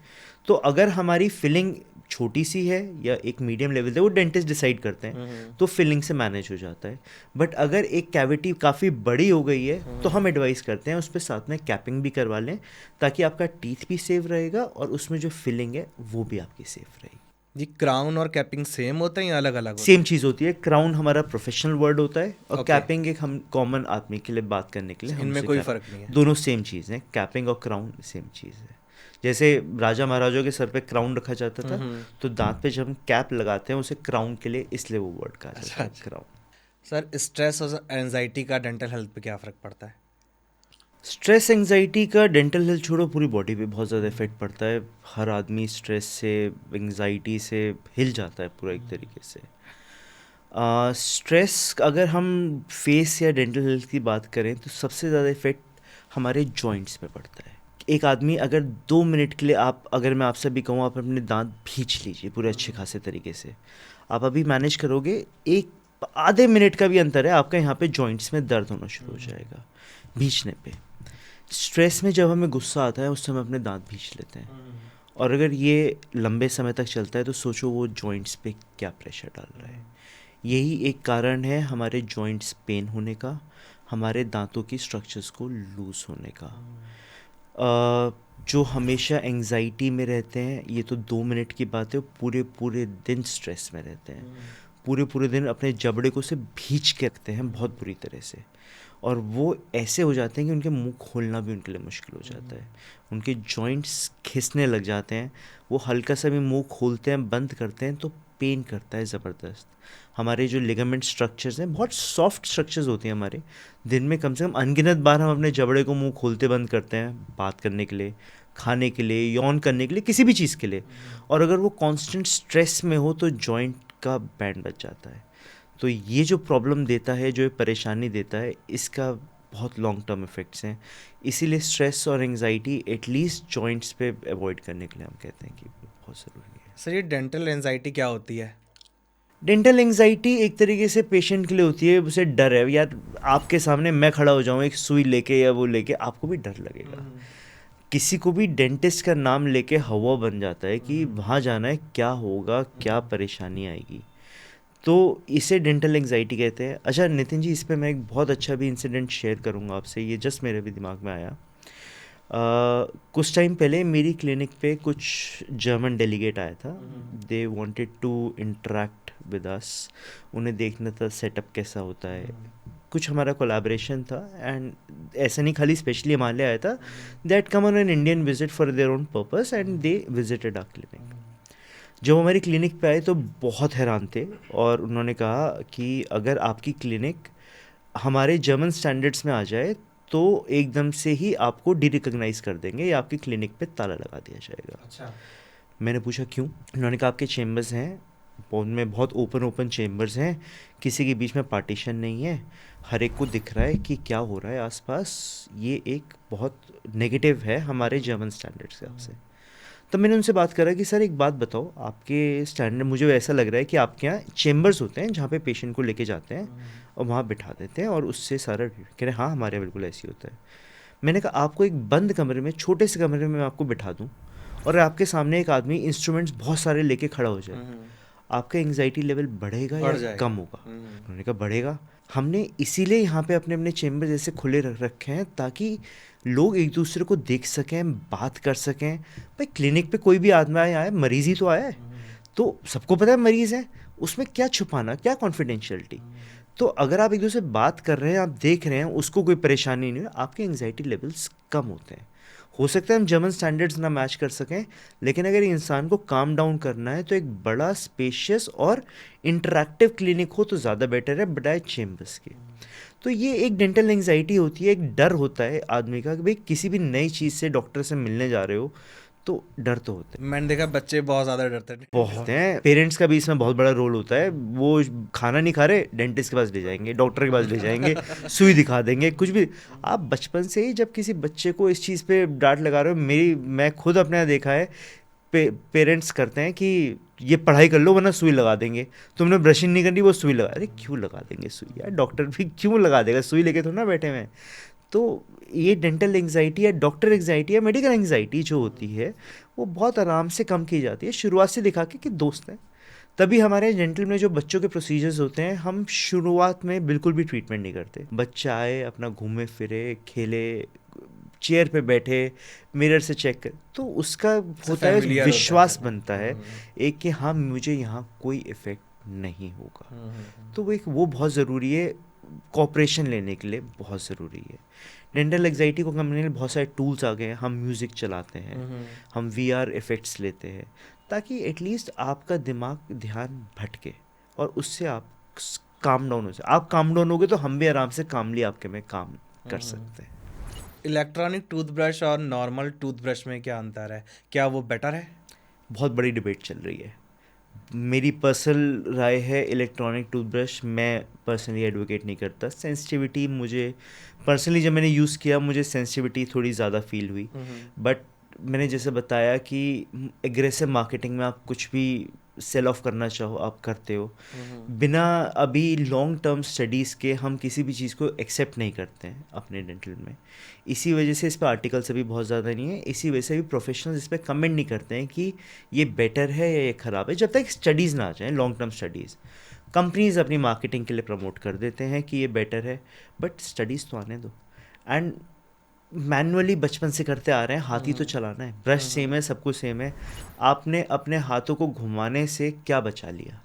तो अगर हमारी फिलिंग छोटी सी है या एक मीडियम लेवल है, वो डेंटिस्ट डिसाइड करते हैं, तो फिलिंग से मैनेज हो जाता है। बट अगर एक कैविटी काफ़ी बड़ी हो गई है, तो हम एडवाइस करते हैं उस पर साथ में कैपिंग भी करवा लें, ताकि आपका टीथ भी सेफ रहेगा और उसमें जो फिलिंग है वो भी आपकी सेफ रहेगी। जी, क्राउन और कैपिंग सेम होता है या अलग अलग? सेम चीज़ होती है। क्राउन हमारा प्रोफेशनल वर्ड होता है और Okay. कैपिंग एक हम कॉमन आदमी के लिए बात करने के लिए, इनमें कोई फर्क नहीं है? दोनों सेम चीज़ है, कैपिंग और क्राउन सेम चीज़ है। जैसे राजा महाराजों के सर पे क्राउन रखा जाता था, तो दांत पे जब हम कैप लगाते हैं उसे क्राउन के लिए, इसलिए वो वर्ड कहा जाता है क्राउन। सर, स्ट्रेस और एंजाइटी का डेंटल हेल्थ पे क्या फ़र्क पड़ता है? स्ट्रेस एंजाइटी का डेंटल हेल्थ छोड़ो, पूरी बॉडी पे बहुत ज़्यादा इफेक्ट पड़ता है। हर आदमी स्ट्रेस से, एंजाइटी से हिल जाता है पूरा एक तरीके से। स्ट्रेस अगर हम फेस या डेंटल हेल्थ की बात करें, तो सबसे ज़्यादा इफेक्ट हमारे जॉइंट्स पे पड़ता है। एक आदमी अगर 2 मिनट के लिए, अगर मैं आपसे भी कहूँ आप अपने दांत भींच लीजिए पूरे अच्छे खासे तरीके से, आप अभी मैनेज करोगे, एक आधे मिनट का भी अंतर है, आपका यहाँ पे जॉइंट्स में दर्द होना शुरू हो जाएगा भींचने पे। स्ट्रेस में जब हमें गुस्सा आता है, उस समय अपने दांत भींच लेते हैं, और अगर ये लंबे समय तक चलता है तो सोचो वो जॉइंट्स पे क्या प्रेशर डाल रहा है। यही एक कारण है हमारे जॉइंट्स पेन होने का, हमारे दांतों की स्ट्रक्चर्स को लूज होने का। जो हमेशा एंजाइटी में रहते हैं, ये तो 2 मिनट की बात है, पूरे पूरे दिन स्ट्रेस में रहते हैं, पूरे पूरे दिन अपने जबड़े को से भींच के रखते हैं बहुत बुरी तरह से, और वो ऐसे हो जाते हैं कि उनके मुंह खोलना भी उनके लिए मुश्किल हो जाता है। उनके जॉइंट्स खिसने लग जाते हैं, वो हल्का सा भी मुंह खोलते हैं, बंद करते हैं तो पेन करता है ज़बरदस्त। हमारे जो लिगामेंट स्ट्रक्चर्स हैं, बहुत सॉफ्ट स्ट्रक्चर्स होती हैं हमारे, दिन में कम से कम अनगिनत बार हम अपने जबड़े को मुंह खोलते बंद करते हैं, बात करने के लिए, खाने के लिए, यौन करने के लिए, किसी भी चीज़ के लिए। और अगर वो कांस्टेंट स्ट्रेस में हो तो जॉइंट का बैंड बच जाता है। तो ये जो प्रॉब्लम देता है, जो परेशानी देता है, इसका बहुत लॉन्ग टर्म इफ़ेक्ट्स हैं। इसीलिए स्ट्रेस और एंजाइटी एटलीस्ट जॉइंट्स पे अवॉइड करने के लिए हम कहते हैं कि बहुत ज़रूरी है। सर, ये डेंटल एंजाइटी क्या होती है? डेंटल एंजाइटी एक तरीके से पेशेंट के लिए होती है, उसे डर है, यार आपके सामने मैं खड़ा हो जाऊँ एक सुई लेके या वो लेके, आपको भी डर लगेगा। किसी को भी डेंटिस्ट का नाम लेके हवा बन जाता है कि वहाँ जाना है, क्या होगा, क्या परेशानी आएगी, तो इसे डेंटल एंजाइटी कहते हैं। अच्छा नितिन जी, इस पे मैं एक बहुत अच्छा भी इंसिडेंट शेयर करूँगा आपसे, ये जस्ट मेरे भी दिमाग में आया। कुछ टाइम पहले मेरी क्लिनिक पे कुछ जर्मन डेलीगेट आया था। They wanted to interact with us, उन्हें देखना था सेटअप कैसा होता है, कुछ हमारा कोलैबोरेशन था। एंड ऐसा नहीं खाली स्पेशली हमारे लिए आया था, that come on an Indian visit for their own purpose and they visited our clinic. जब हमारी क्लिनिक पे आए तो बहुत हैरान थे, और उन्होंने कहा कि अगर आपकी क्लिनिक हमारे जर्मन स्टैंडर्ड्स में आ जाए तो एकदम से ही आपको डी रिकॉग्नाइज कर देंगे या आपकी क्लिनिक पे ताला लगा दिया जाएगा। अच्छा। मैंने पूछा क्यों? उन्होंने कहा आपके चेम्बर्स हैं, उनमें बहुत ओपन चेम्बर्स हैं, किसी के बीच में पार्टीशन नहीं है, हर एक को दिख रहा है कि क्या हो रहा है आसपास, ये एक बहुत नेगेटिव है हमारे जर्मन स्टैंडर्ड्स के आपसे। तब मैंने उनसे बात करा कि सर एक बात बताओ, आपके स्टैंडर्ड, मुझे ऐसा लग रहा है कि आपके यहाँ चेम्बर्स होते हैं जहाँ पे पेशेंट को लेके जाते हैं और वहाँ बिठा देते हैं और उससे सारा, कह रहे हाँ हमारे यहाँ बिल्कुल ऐसी होता है। मैंने कहा आपको एक बंद कमरे में, छोटे से कमरे में मैं आपको बिठा दूँ और आपके सामने एक आदमी इंस्ट्रूमेंट्स बहुत सारे लेके खड़ा हो जाए, आपका एंग्जाइटी लेवल बढ़ेगा या कम होगा? उन्होंने कहा बढ़ेगा। हमने इसीलिए यहाँ पे अपने अपने चेम्बर जैसे खुले रखे हैं ताकि लोग एक दूसरे को देख सकें, बात कर सकें। भाई क्लिनिक पे कोई भी आदमी आया, मरीज़ ही तो आया है, तो सबको पता है मरीज़ है, उसमें क्या छुपाना, क्या कॉन्फिडेंशियलिटी। तो अगर आप एक दूसरे से बात कर रहे हैं, आप देख रहे हैं, उसको कोई परेशानी नहीं है, आपके एंग्जाइटी लेवल्स कम होते हैं। हो सकता है हम जर्मन स्टैंडर्ड्स ना मैच कर सकें, लेकिन अगर इंसान को काम डाउन करना है तो एक बड़ा स्पेशियस और इंटरैक्टिव क्लिनिक हो तो ज़्यादा बेटर है बजाय चेम्बर्स के। तो ये एक डेंटल एंग्जाइटी होती है, एक डर होता है आदमी का कि भाई किसी भी नई चीज़ से डॉक्टर से मिलने जा रहे हो तो डर तो होते हैं, मैंने देखा बच्चे बहुत ज़्यादा डरते हैं। बहुत हैं। पेरेंट्स का भी इसमें बहुत बड़ा रोल होता है, वो खाना नहीं खा रहे डेंटिस्ट के पास ले जाएंगे, डॉक्टर के पास ले जाएंगे, सुई दिखा देंगे, कुछ भी। आप बचपन से ही जब किसी बच्चे को इस चीज़ पे डांट लगा रहे हो, मैं खुद अपने यहाँ देखा है, पेरेंट्स करते हैं कि ये पढ़ाई कर लो वरना सुई लगा देंगे, तुमने ब्रशिंग नहीं करनी वो सुई लगा, अरे क्यों लगा देंगे सुई यार, डॉक्टर भी क्यों लगा देगा, सुई लेके थोड़ा ना बैठे हुए हैं। तो ये डेंटल एंग्जाइटी या डॉक्टर एंग्जाइटी या मेडिकल एंग्जाइटी जो होती है वो बहुत आराम से कम की जाती है, शुरुआत से दिखा के कि दोस्त हैं। तभी हमारे डेंटल में जो बच्चों के प्रोसीजर्स होते हैं, हम शुरुआत में बिल्कुल भी ट्रीटमेंट नहीं करते। बच्चा आए, अपना घूमे फिरे, खेले, चेयर पे बैठे, मिरर से चेक कर, तो उसका होता है familiar विश्वास होता है। बनता है एक कि हाँ मुझे यहाँ कोई इफेक्ट नहीं होगा। तो वो बहुत ज़रूरी है, कॉपरेशन लेने के लिए बहुत ज़रूरी है। डेंटल एंग्जाइटी को कम करने के लिए बहुत सारे टूल्स आ गए हैं, हम म्यूज़िक चलाते हैं, हम VR इफ़ेक्ट्स लेते हैं, ताकि एटलीस्ट आपका दिमाग ध्यान भटके और उससे आप काम डाउन हो जाए। आप काम डाउन होगे तो हम भी आराम से कामली आपके में काम कर सकते हैं। इलेक्ट्रॉनिक टूथब्रश और नॉर्मल टूथब्रश में क्या अंतर है, क्या वो बेटर है? बहुत बड़ी डिबेट चल रही है। मेरी पर्सनल राय है इलेक्ट्रॉनिक टूथब्रश मैं पर्सनली एडवोकेट नहीं करता। सेंसिटिविटी मुझे पर्सनली, जब मैंने यूज़ किया मुझे सेंसिटिविटी थोड़ी ज़्यादा फील हुई, बट मैंने जैसे बताया कि एग्रेसिव मार्केटिंग में आप कुछ भी सेल ऑफ करना चाहो आप करते हो, बिना अभी लॉन्ग टर्म स्टडीज़ के हम किसी भी चीज़ को एक्सेप्ट नहीं करते हैं अपने डेंटल में। इसी वजह से इस पर आर्टिकल्स अभी बहुत ज़्यादा नहीं है, इसी वजह से भी प्रोफेशनल्स इस पर कमेंट नहीं करते हैं कि ये बेटर है या ये ख़राब है, जब तक स्टडीज़ ना आ जाएँ, लॉन्ग टर्म स्टडीज़। कंपनीज अपनी मार्केटिंग के लिए प्रमोट कर देते हैं कि ये बेटर है, बट स्टडीज़ तो आने दो। एंड मैनुअली बचपन से करते आ रहे हैं, हाथ ही तो चलाना है, ब्रश सेम है, सब कुछ सेम है। आपने अपने हाथों को घुमाने से क्या बचा लिया?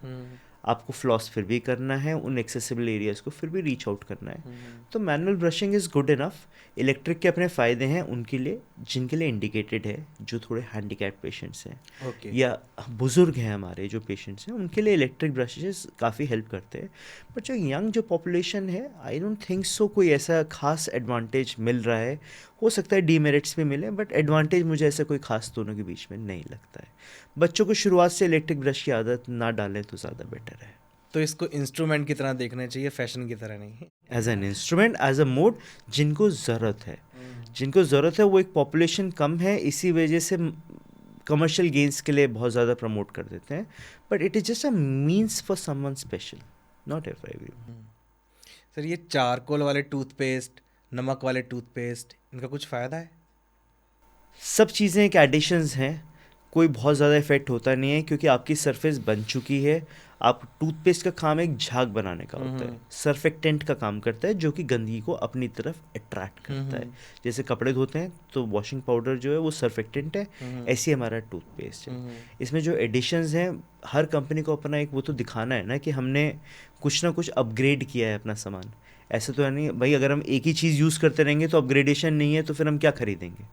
आपको फ्लॉस फिर भी करना है, उन एक्सेसिबल एरियाज़ को फिर भी रीच आउट करना है। तो manual brushing is good enough. Electric के अपने फ़ायदे हैं उनके लिए जिनके लिए इंडिकेटेड है, जो थोड़े हैंडीकैप पेशेंट्स हैं ओके। या बुज़ुर्ग हैं हमारे जो पेशेंट्स हैं, उनके लिए इलेक्ट्रिक ब्रशेस काफ़ी हेल्प करते हैं। बट जो यंग जो पॉपुलेशन है, आई डोंट थिंक सो कोई ऐसा खास एडवांटेज मिल रहा है। हो सकता है डीमेरिट्स भी मिले, बट एडवांटेज मुझे ऐसा कोई खास दोनों के बीच में नहीं लगता है। बच्चों को शुरुआत से इलेक्ट्रिक ब्रश की आदत ना डालें तो ज़्यादा बेटर है। तो इसको इंस्ट्रूमेंट की तरह देखना चाहिए, फैशन की तरह नहीं। As an instrument, as a mode, जिनको ज़रूरत है, जिनको ज़रूरत है, वो एक पॉपुलेशन कम है, इसी वजह से कमर्शियल गेन्स के लिए बहुत ज़्यादा प्रमोट कर देते हैं। But it is just a means for someone special, not everyone. Sir ये चारकोल वाले टूथपेस्ट, नमक वाले टूथपेस्ट, इनका कुछ फ़ायदा है? सब चीज़ें एक एडिशंस हैं, कोई बहुत ज़्यादा इफेक्ट होता नहीं है क्योंकि आपकी सरफेस बन चुकी है। आप टूथपेस्ट का काम एक झाग बनाने का होता है, सरफेक्टेंट का काम करता है जो कि गंदगी को अपनी तरफ अट्रैक्ट करता है। जैसे कपड़े धोते हैं तो वॉशिंग पाउडर जो है वो सरफेक्टेंट है, ऐसे ही हमारा टूथपेस्ट है। इसमें जो एडिशंस हैं, हर कंपनी को अपना एक वो तो दिखाना है ना कि हमने कुछ ना कुछ अपग्रेड किया है अपना सामान। ऐसा तो है नहीं भाई, अगर हम एक ही चीज़ यूज़ करते रहेंगे तो अपग्रेडेशन नहीं है तो फिर हम क्या खरीदेंगे?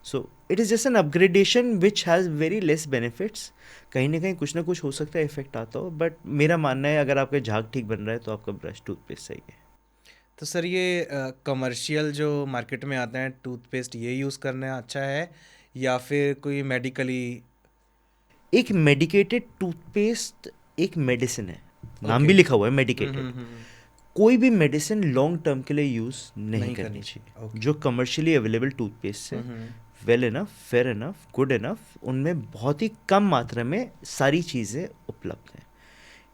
So it is just an upgradation which has very less benefits. कहीं ना कहीं कुछ ना कुछ हो सकता है इफेक्ट आता हो, बट मेरा मानना है अगर आपका झाग ठीक बन रहा है तो आपका ब्रश टूथपेस्ट सही है। तो सर ये कमर्शियल जो मार्केट में आते हैं टूथपेस्ट, ये यूज़ करना अच्छा है या फिर कोई मेडिकली? एक मेडिकेटेड टूथपेस्ट एक मेडिसिन है, नाम भी लिखा हुआ है मेडिकेटेड। कोई भी मेडिसिन लॉन्ग टर्म के लिए यूज़ नहीं करनी चाहिए। जो कमर्शियली अवेलेबल टूथपेस्ट है, well enough, fair enough, good enough, उनमें बहुत ही कम मात्रा में सारी चीज़ें उपलब्ध हैं।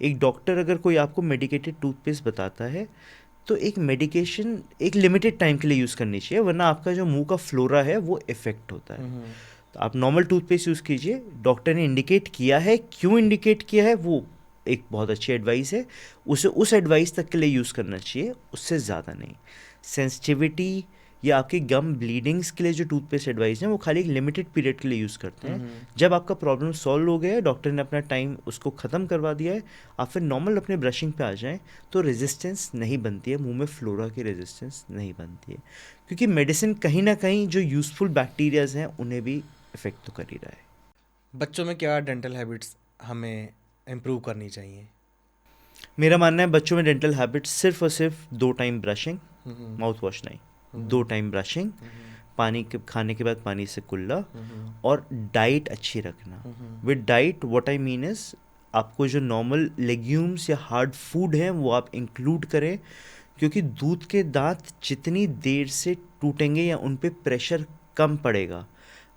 एक डॉक्टर अगर कोई आपको मेडिकेटेड टूथपेस्ट बताता है तो एक मेडिकेशन एक लिमिटेड टाइम के लिए यूज़ करनी चाहिए, वरना आपका जो मुंह का फ्लोरा है वो इफेक्ट होता है। तो आप नॉर्मल टूथपेस्ट यूज़ कीजिए, डॉक्टर ने इंडिकेट किया है, क्यों इंडिकेट किया है वो एक बहुत अच्छी एडवाइस है, उसे उस एडवाइस तक के लिए यूज़ करना चाहिए, उससे ज़्यादा नहीं। सेंसिटिविटी या आपके गम ब्लीडिंग्स के लिए जो टूथपेस्ट एडवाइस है वो खाली एक लिमिटेड पीरियड के लिए यूज़ करते हैं। जब आपका प्रॉब्लम सॉल्व हो गया है, डॉक्टर ने अपना टाइम उसको ख़त्म करवा दिया है, आप फिर नॉर्मल अपने ब्रशिंग पे आ जाएं, तो रेजिस्टेंस नहीं बनती है, मुंह में फ्लोरा की रेजिस्टेंस नहीं बनती है, क्योंकि मेडिसिन कहीं ना कहीं जो यूज़फुल बैक्टीरियाज हैं उन्हें भी इफेक्ट तो कर ही रहा है। बच्चों में क्या डेंटल हैबिट्स हमें इम्प्रूव करनी चाहिए? मेरा मानना है बच्चों में डेंटल हैबिट्स सिर्फ और सिर्फ 2 टाइम ब्रशिंग, माउथ वॉश नहीं, 2 टाइम ब्रशिंग, पानी के खाने के बाद पानी से कुल्ला, और डाइट अच्छी रखना। With diet what I mean is आपको जो नॉर्मल लेग्यूम्स या हार्ड फूड हैं वो आप इंक्लूड करें, क्योंकि दूध के दांत जितनी देर से टूटेंगे या उन पे प्रेशर कम पड़ेगा,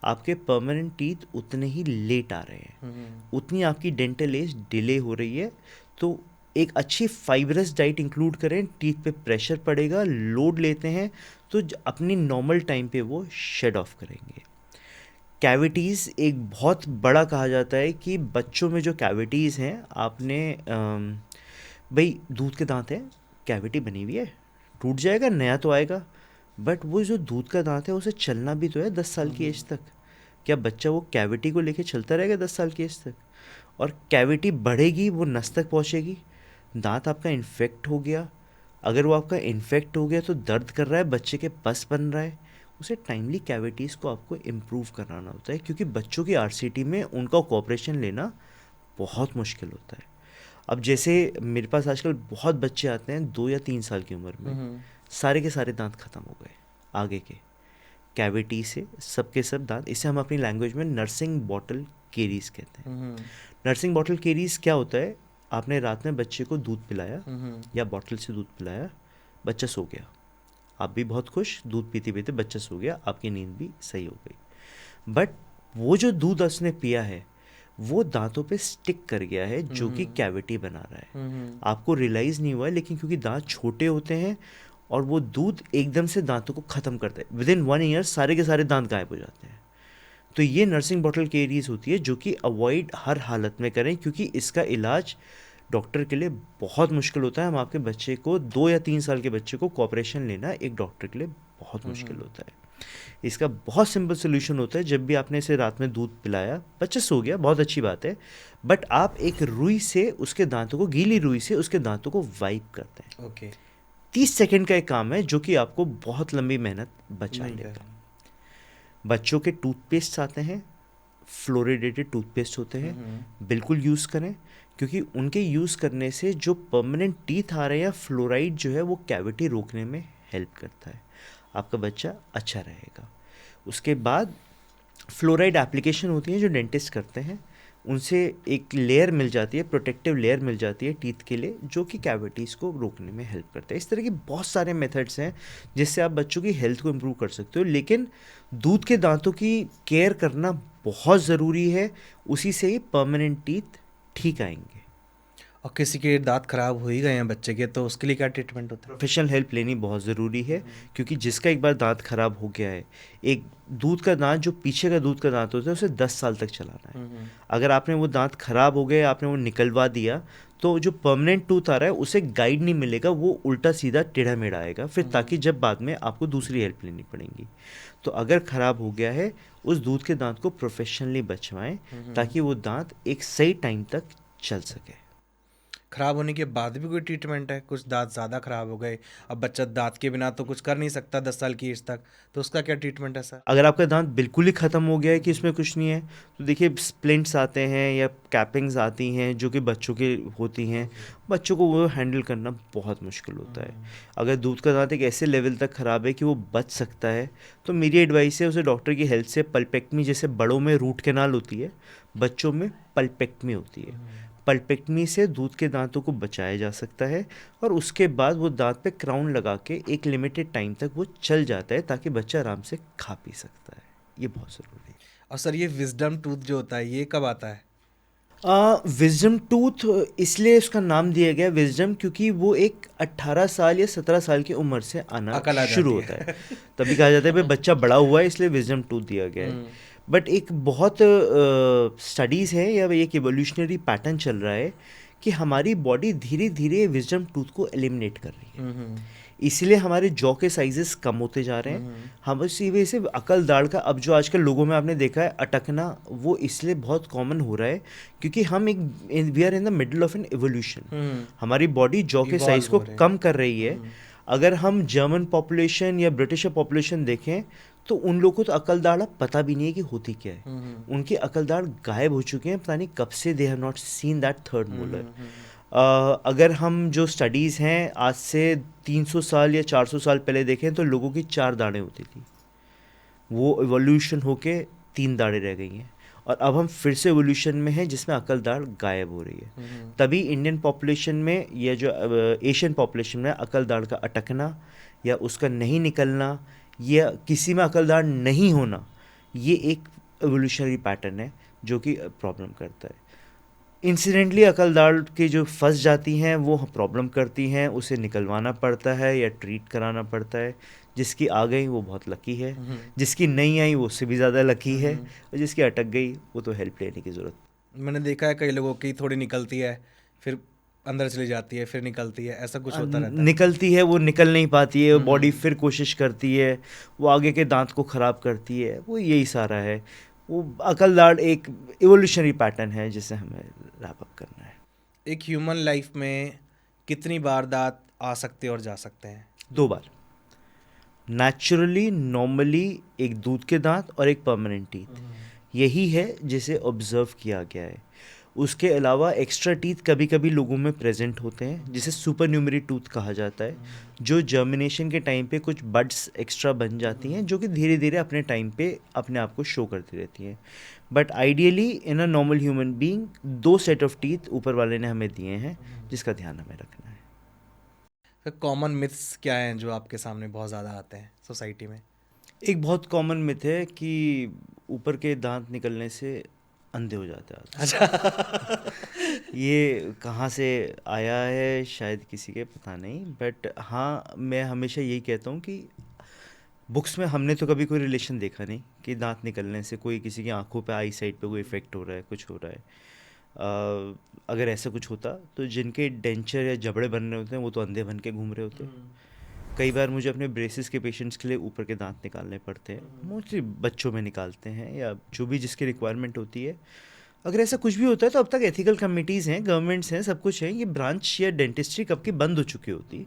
आपके परमानेंट टीथ उतने ही लेट आ रहे हैं, उतनी आपकी डेंटल एज डिले हो रही है। तो एक अच्छी फाइबरस डाइट इंक्लूड करें, टीथ पे प्रेशर पड़ेगा, लोड लेते हैं तो अपनी नॉर्मल टाइम पे वो शेड ऑफ करेंगे। कैविटीज़ एक बहुत बड़ा कहा जाता है कि बच्चों में जो कैविटीज़ हैं, आपने भाई दूध के दांत हैं, कैविटी बनी हुई है, टूट जाएगा, नया तो आएगा, बट वो जो दूध का दांत है उसे चलना भी तो है 10 साल की एज तक। क्या बच्चा वो कैविटी को लेके चलता रहेगा 10 साल की एज तक? और कैविटी बढ़ेगी, वो नस तक पहुँचेगी। दांत आपका इन्फेक्ट हो गया, अगर वो आपका इन्फेक्ट हो गया तो दर्द कर रहा है, बच्चे के पस बन रहा है, उसे टाइमली कैविटीज़ को आपको इम्प्रूव कराना होता है, क्योंकि बच्चों की आरसीटी में उनका कोऑपरेशन लेना बहुत मुश्किल होता है। अब जैसे मेरे पास आजकल बहुत बच्चे आते हैं 2 या 3 साल की उम्र में, सारे के सारे दांत ख़त्म हो गए आगे के कैविटी से, सबके सब दांत। इसे हम अपनी लैंग्वेज में नर्सिंग बॉटल केरीज कहते हैं। नर्सिंग बॉटल केरीज क्या होता है? आपने रात में बच्चे को दूध पिलाया या बॉटल से दूध पिलाया, बच्चा सो गया, आप भी बहुत खुश, दूध पीते पीते बच्चा सो गया, आपकी नींद भी सही हो गई, बट वो जो दूध उसने पिया है वो दांतों पे स्टिक कर गया है, जो कि कैविटी बना रहा है। आपको रियलाइज़ नहीं हुआ है, लेकिन क्योंकि दांत छोटे होते हैं और वो दूध एकदम से दांतों को ख़त्म करता है, विद इन 1 ईयर सारे के सारे दांत गायब हो जाते हैं। तो ये नर्सिंग बॉटल केरीज होती है, जो कि अवॉइड हर हालत में करें, क्योंकि इसका इलाज डॉक्टर के लिए बहुत मुश्किल होता है। हम आपके बच्चे को 2 या 3 साल के बच्चे को कॉपरेशन लेना एक डॉक्टर के लिए बहुत मुश्किल होता है। इसका बहुत सिंपल सोल्यूशन होता है, जब भी आपने इसे रात में दूध पिलाया, बच्चा सो गया, बहुत अच्छी बात है, बट आप एक रुई से उसके दांतों को, गीली रुई से उसके दांतों को वाइप करते हैं। ओके 30 सेकंड का एक काम है, जो कि आपको बहुत लंबी मेहनत बचा लेगा। बच्चों के टूथपेस्ट आते हैं, फ्लोरिडेटेड टूथपेस्ट होते हैं, बिल्कुल यूज़ करें, क्योंकि उनके यूज़ करने से जो परमानेंट टीथ आ रहे हैं, फ्लोराइड जो है वो कैविटी रोकने में हेल्प करता है, आपका बच्चा अच्छा रहेगा। उसके बाद फ्लोराइड एप्लीकेशन होती है जो डेंटिस्ट करते हैं, उनसे एक लेयर मिल जाती है, प्रोटेक्टिव लेयर मिल जाती है टीथ के लिए, जो कि कैविटीज़ को रोकने में हेल्प करता है। इस तरह के बहुत सारे मेथड्स हैं जिससे आप बच्चों की हेल्थ को इम्प्रूव कर सकते हो, लेकिन दूध के दांतों की केयर करना बहुत ज़रूरी है, उसी से ही परमानेंट टीथ ठीक आएंगे। और किसी के दांत खराब हो ही गए हैं बच्चे के, तो उसके लिए क्या ट्रीटमेंट होता है? प्रोफेशनल हेल्प लेनी बहुत ज़रूरी है, क्योंकि जिसका एक बार दांत खराब हो गया है, एक दूध का दांत जो पीछे का दूध का दांत होता है उसे 10 साल तक चलाना है। अगर आपने वो दांत खराब हो गए, आपने वो निकलवा दिया, तो जो परमानेंट टूथ आ रहा है उसे गाइड नहीं मिलेगा, वो उल्टा सीधा टेढ़ा मेढ़ा आएगा फिर, ताकि जब बाद में आपको दूसरी हेल्प लेनी पड़ेगी। तो अगर ख़राब हो गया है, उस दूध के दांत को प्रोफेशनली बचवाएं, ताकि वो दांत एक सही टाइम तक चल सके। खराब होने के बाद भी कोई ट्रीटमेंट है? कुछ दांत ज़्यादा खराब हो गए, अब बच्चा दांत के बिना तो कुछ कर नहीं सकता 10 साल की एज तक, तो उसका क्या ट्रीटमेंट है सर? अगर आपका दांत बिल्कुल ही ख़त्म हो गया है कि इसमें कुछ नहीं है, तो देखिए स्प्लिंट्स आते हैं या कैपिंग्स आती हैं जो कि बच्चों की होती हैं, बच्चों को वो हैंडल करना बहुत मुश्किल होता है। अगर दूध का दांत एक ऐसे लेवल तक ख़राब है कि वो बच सकता है, तो मेरी एडवाइस है उसे डॉक्टर की हेल्प से पल्पेक्टमी, जैसे बड़ों में रूट कैनाल होती है, बच्चों में पल्पेक्टमी होती है। पल्पेक्टमी से दूध के दांतों को बचाया जा सकता है, और उसके बाद वो दांत पे क्राउन लगा के एक लिमिटेड टाइम तक वो चल जाता है, ताकि बच्चा आराम से खा पी सकता है। ये बहुत ज़रूरी है। और सर ये विजडम टूथ जो होता है, ये कब आता है? विजडम टूथ इसलिए उसका नाम दिया गया विजडम, क्योंकि वो एक 18 साल या 17 साल की उम्र से आना अकल आ शुरू जाती होता है। तभी कहा जाता है भाई बच्चा बड़ा हुआ है, इसलिए विजडम टूथ दिया गया है। बट एक बहुत स्टडीज़ है या एक एवोल्यूशनरी पैटर्न चल रहा है कि हमारी बॉडी धीरे धीरे विजडम टूथ को एलिमिनेट कर रही है। इसलिए हमारे जॉ के साइजेस कम होते जा रहे हैं। हम इसी वजह से अकल दाढ़ का अब जो आजकल लोगों में आपने देखा है अटकना, वो इसलिए बहुत कॉमन हो रहा है क्योंकि हम एक we are in the middle of an evolution. हमारी बॉडी जॉ के साइज को कम कर रही है। अगर हम जर्मन पॉपुलेशन या ब्रिटिश पॉपुलेशन देखें तो उन लोगों को तो अकल दाढ़ पता भी नहीं है कि होती क्या है। उनकी अकल दाढ़ गायब हो चुके हैं, पता नहीं कब से they have not seen that third molar. अगर हम जो स्टडीज़ हैं आज से 300 साल या 400 साल पहले देखें तो लोगों की 4 दाढ़ें होती थी, वो एवोल्यूशन होके 3 दाढ़ें रह गई हैं और अब हम फिर से एवोल्यूशन में हैं जिसमें अकल दाढ़ गायब हो रही है। तभी इंडियन पॉपुलेशन में या जो एशियन पॉपुलेशन में अकल दाढ़ का अटकना या उसका नहीं निकलना या किसी में अकल दाढ़ नहीं होना, ये एक एवोल्यूशनरी पैटर्न है जो कि प्रॉब्लम करता है। इंसिडेंटली अकल दाढ़ की जो फंस जाती हैं वो प्रॉब्लम करती हैं, उसे निकलवाना पड़ता है या ट्रीट कराना पड़ता है। जिसकी आ गई वो बहुत लकी है, जिसकी नहीं आई वो उससे भी ज़्यादा लकी है, और जिसकी अटक गई वो तो हेल्प लेने की ज़रूरत। मैंने देखा है कई लोगों की थोड़ी निकलती है, फिर अंदर चली जाती है, फिर निकलती है, ऐसा कुछ होता रहता है। निकलती है, वो निकल नहीं पाती है, बॉडी फिर कोशिश करती है, वो आगे के दांत को ख़राब करती है, वो यही सारा है। वो अकल दाढ़ एक इवोल्यूशनरी पैटर्न है जिसे हमें रैप अप करना है। एक ह्यूमन लाइफ में कितनी बार दांत आ सकते और जा सकते हैं? 2 बार। नेचुरली नॉर्मली एक दूध के दांत और एक परमानेंट टीथ, यही है जिसे ऑब्जर्व किया गया है। उसके अलावा एक्स्ट्रा टीथ कभी कभी लोगों में प्रेजेंट होते हैं जिसे सुपर न्यूमरी टूथ कहा जाता है, जो जर्मिनेशन के टाइम पे कुछ बड्स एक्स्ट्रा बन जाती हैं जो कि धीरे धीरे अपने टाइम पे अपने आप को शो करती रहती हैं। But ideally in a normal human being 2 set of teeth ऊपर वाले ने हमें दिए हैं जिसका ध्यान हमें रखना है। फिर कॉमन मिथ्स क्या हैं जो आपके सामने बहुत ज़्यादा आते हैं सोसाइटी में? एक बहुत कॉमन मिथ है कि ऊपर के दांत निकलने से अंधे हो जाते हैं। अच्छा। ये कहाँ से आया है शायद किसी के पता नहीं, बट हाँ मैं हमेशा यही कहता हूँ कि बुक्स में हमने तो कभी कोई रिलेशन देखा नहीं कि दांत निकलने से कोई किसी की आंखों पे, आई साइड पे कोई इफेक्ट हो रहा है, कुछ हो रहा है। अगर ऐसा कुछ होता तो जिनके डेंचर या जबड़े बन रहे होते हैं वो तो अंधे बन के घूम रहे होते। कई बार मुझे अपने ब्रेसेस के पेशेंट्स के लिए ऊपर के दांत निकालने पड़ते हैं, मोस्टली बच्चों में निकालते हैं या जो भी जिसकी रिक्वायरमेंट होती है। अगर ऐसा कुछ भी होता है तो अब तक एथिकल कमिटीज़ हैं, गवर्नमेंट्स हैं, सब कुछ है, ये ब्रांच या डेंटिस्ट्री कब की बंद हो चुकी होती।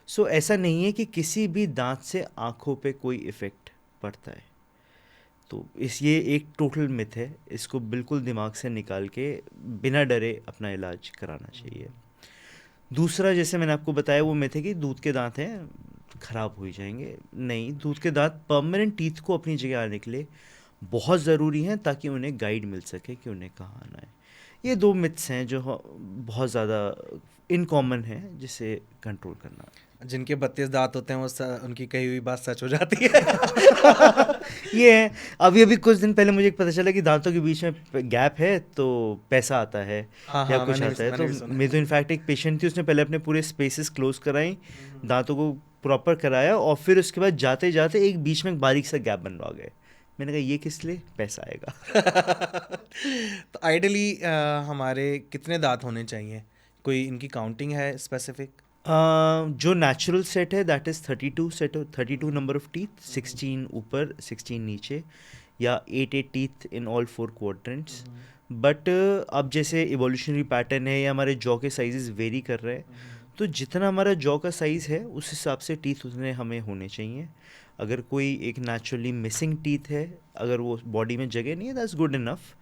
सो ऐसा नहीं है कि किसी भी दांत से आँखों पे कोई इफ़ेक्ट पड़ता है। तो ये एक टोटल मिथ है, इसको बिल्कुल दिमाग से निकाल के बिना डरे अपना इलाज कराना चाहिए। दूसरा जैसे मैंने आपको बताया वो मिथ है कि दूध के दांत हैं ख़राब हो ही जाएंगे। नहीं, दूध के दांत परमानेंट टीथ को अपनी जगह आने के लिए बहुत ज़रूरी हैं ताकि उन्हें गाइड मिल सके कि उन्हें कहाँ आना है। ये 2 मिथ्स हैं जो बहुत ज़्यादा इनकॉमन है जिसे कंट्रोल करना। जिनके 32 दांत होते हैं वो उनकी कही हुई बात सच हो जाती है। ये है। अभी कुछ दिन पहले मुझे पता चला कि दांतों के बीच में गैप है तो पैसा आता है या कुछ आता है। तो मैं तो इनफैक्ट एक पेशेंट थी, उसने पहले अपने पूरे स्पेसेस क्लोज कराई, दांतों को प्रॉपर कराया और फिर उसके बाद जाते जाते एक बीच में एक बारीक सा गैप बनवा गए। मैंने कहा ये किस लिए, पैसा आएगा। तो आइडियली हमारे कितने दांत होने चाहिए? कोई इनकी काउंटिंग है स्पेसिफिक? जो नेचुरल सेट है that is 32 number of teeth, 16 ऊपर 16 नीचे, या 8 teeth in all 4 quadrants. But अब जैसे इवोल्यूशनरी पैटर्न है या हमारे जॉ के साइजेस वेरी कर रहे हैं, तो जितना हमारा जॉ का साइज़ है उस हिसाब से टीथ उतने हमें होने चाहिए। अगर कोई एक नेचुरली मिसिंग टीथ है, अगर वो बॉडी में जगह नहीं है, दैट्स गुड इनफ।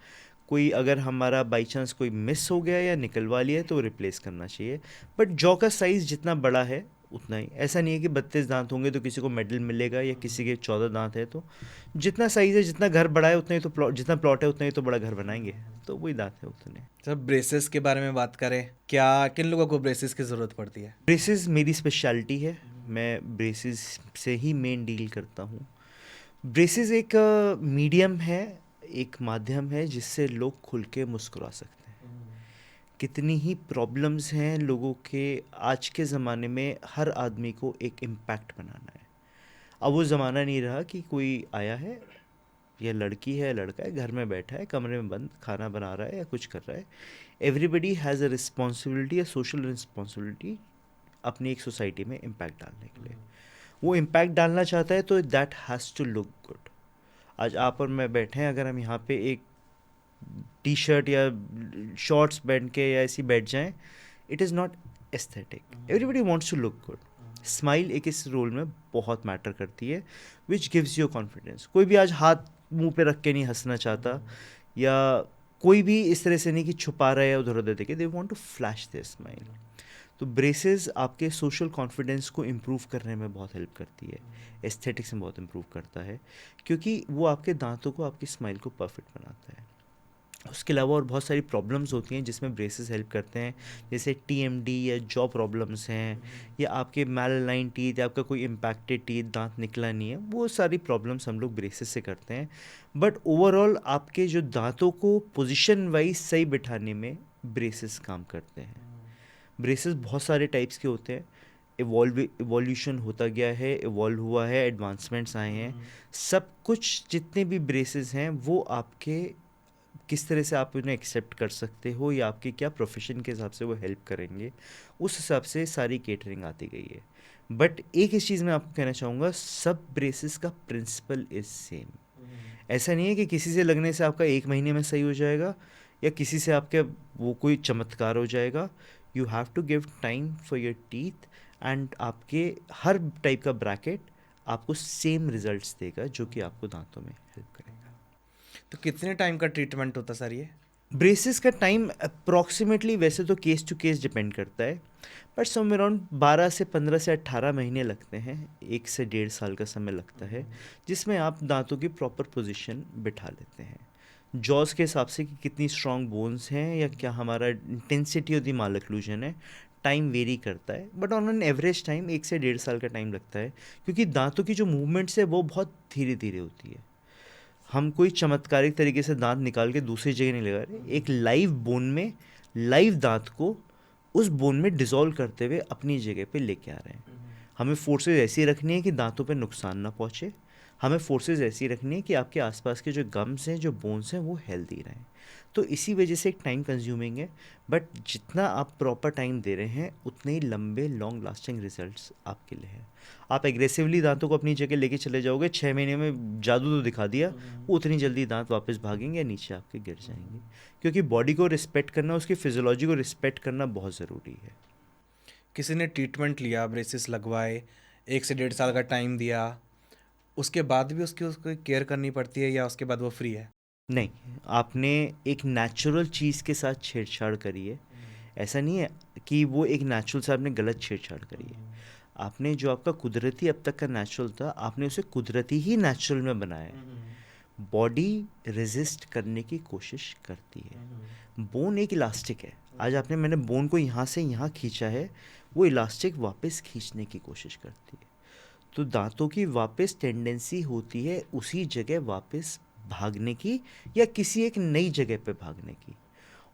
कोई अगर हमारा बाई चांस कोई मिस हो गया या निकलवा लिया है तो रिप्लेस करना चाहिए। बट जॉ का साइज़ जितना बड़ा है उतना ही, ऐसा नहीं है कि 32 दांत होंगे तो किसी को मेडल मिलेगा या किसी के 14 दांत है। तो जितना साइज़ है, जितना घर बड़ा है उतना ही तो प्लॉट, जितना प्लॉट है उतना ही तो बड़ा घर बनाएंगे, तो वही दांत है उतने। जब ब्रेसेस के बारे में बात करें, क्या किन लोगों को ब्रेसेस की ज़रूरत पड़ती है? ब्रेसेस मेरी स्पेशलिटी है, मैं ब्रेसेस से ही मेन डील करता हूँ। ब्रेसेस एक मीडियम है, एक माध्यम है जिससे लोग खुल के मुस्कुरा सकते हैं। कितनी ही प्रॉब्लम्स हैं लोगों के आज के ज़माने में, हर आदमी को एक इम्पैक्ट बनाना है। अब वो ज़माना नहीं रहा कि कोई आया है या लड़की है लड़का है घर में बैठा है कमरे में बंद खाना बना रहा है या कुछ कर रहा है। Everybody has a responsibility, a social responsibility अपनी एक सोसाइटी में इम्पैक्ट डालने के लिए। वो इम्पैक्ट डालना चाहता है तो that has to look good. आज आप और मैं बैठे हैं, अगर हम यहाँ पे एक टी शर्ट या शॉर्ट्स पहन के या ऐसी बैठ जाएं, it is not aesthetic. Everybody wants to look good. Smile एक इस रोल में बहुत मैटर करती है, विच गिव्स यू कॉन्फिडेंस। कोई भी आज हाथ मुंह पे रख के नहीं हंसना चाहता, या कोई भी इस तरह से नहीं कि छुपा रहा है उधर उधर देखे, they want to flash their smile. तो ब्रेसेस आपके सोशल कॉन्फिडेंस को इम्प्रूव करने में बहुत हेल्प करती है, एस्थेटिक्स में बहुत इम्प्रूव करता है, क्योंकि वो आपके दांतों को, आपकी स्माइल को परफेक्ट बनाता है। उसके अलावा और बहुत सारी प्रॉब्लम्स होती हैं जिसमें ब्रेसेस हेल्प करते हैं, जैसे टीएमडी या जॉ प्रॉब्लम्स हैं, या आपके मैललाइन टीथ, या आपका कोई इम्पैक्टेड टीथ, दांत निकला नहीं है, वो सारी प्रॉब्लम्स हम लोग ब्रेसेस से करते हैं। बट ओवरऑल आपके जो दांतों को पोजीशन वाइज सही बिठाने में ब्रेसेस काम करते हैं। ब्रेसेस बहुत सारे टाइप्स के होते हैं, इवोल्यूशन होता गया है, इवॉल्व हुआ है, एडवांसमेंट्स आए हैं। सब कुछ जितने भी ब्रेसेस हैं वो आपके किस तरह से आप उन्हें एक्सेप्ट कर सकते हो, या आपके क्या प्रोफेशन के हिसाब से वो हेल्प करेंगे, उस हिसाब से सारी केटरिंग आती गई है। बट एक इस चीज़ में आपको कहना चाहूँगा, सब ब्रेसेस का प्रिंसिपल इज सेम। ऐसा नहीं है कि किसी से लगने से आपका 1 महीने में सही हो जाएगा, या किसी से आपके वो कोई चमत्कार हो जाएगा। You have to give time for your teeth, and आपके हर टाइप का ब्रैकेट आपको सेम रिजल्ट्स देगा, जो कि आपको दांतों में हेल्प करेगा। तो कितने टाइम का ट्रीटमेंट होता सर ये? ब्रेसेस का टाइम अप्रॉक्सीमेटली वैसे तो केस टू केस डिपेंड करता है, बट सम अराउंड 12 से 15 से 18 महीने लगते हैं, 1 से 1.5 साल का समय लगता है, जिसमें आप दांतों की प्रॉपर पोजीशन बिठा लेते हैं। जॉस के हिसाब से कि कितनी स्ट्रॉन्ग बोन्स हैं, या क्या हमारा इंटेंसिटी ऑफ द मालक्लूजन है, टाइम वेरी करता है। But on an average time 1 से 1.5 साल का टाइम लगता है, क्योंकि दांतों की जो मूवमेंट्स है वो बहुत धीरे धीरे होती है। हम कोई चमत्कारिक तरीके से दांत निकाल के दूसरी जगह नहीं लगा रहे, एक लाइव बोन में लाइव दांत को उस बोन में डिसॉल्व करते हुए अपनी जगह पे लेके आ रहे हैं। हमें फोर्सेस ऐसी रखनी है कि दांतों पे नुकसान ना पहुँचे, हमें फोर्सेस ऐसी रखनी है कि आपके आसपास के जो गम्स हैं, जो बोन्स हैं, वो हेल्दी रहें। तो इसी वजह से एक टाइम कंज्यूमिंग है, बट जितना आप प्रॉपर टाइम दे रहे हैं उतने ही लंबे लॉन्ग लास्टिंग रिजल्ट्स आपके लिए हैं। आप एग्रेसिवली दांतों को अपनी जगह लेके चले जाओगे, 6 महीने में जादू तो दिखा दिया, वो उतनी जल्दी दांत वापस भागेंगे या नीचे आपके गिर जाएंगे। क्योंकि बॉडी को रिस्पेक्ट करना, उसकी फिजियोलॉजी को रिस्पेक्ट करना बहुत ज़रूरी है। किसी ने ट्रीटमेंट लिया, ब्रेसेस लगवाए, 1 से 1.5 साल का टाइम दिया, उसके बाद भी उसको केयर करनी पड़ती है, या उसके बाद वो फ्री है? नहीं, आपने एक नेचुरल चीज़ के साथ छेड़छाड़ करी है। ऐसा नहीं है कि वो एक नेचुरल से आपने गलत छेड़छाड़ करी है। आपने जो आपका कुदरती अब तक का नेचुरल था, आपने उसे कुदरती ही नेचुरल में बनाया है। बॉडी रेजिस्ट करने की कोशिश करती है। बोन एक इलास्टिक है। आज मैंने बोन को यहाँ से यहाँ खींचा है, वो इलास्टिक वापस खींचने की कोशिश करती है। तो दांतों की वापस टेंडेंसी होती है उसी जगह वापस भागने की, या किसी एक नई जगह पे भागने की।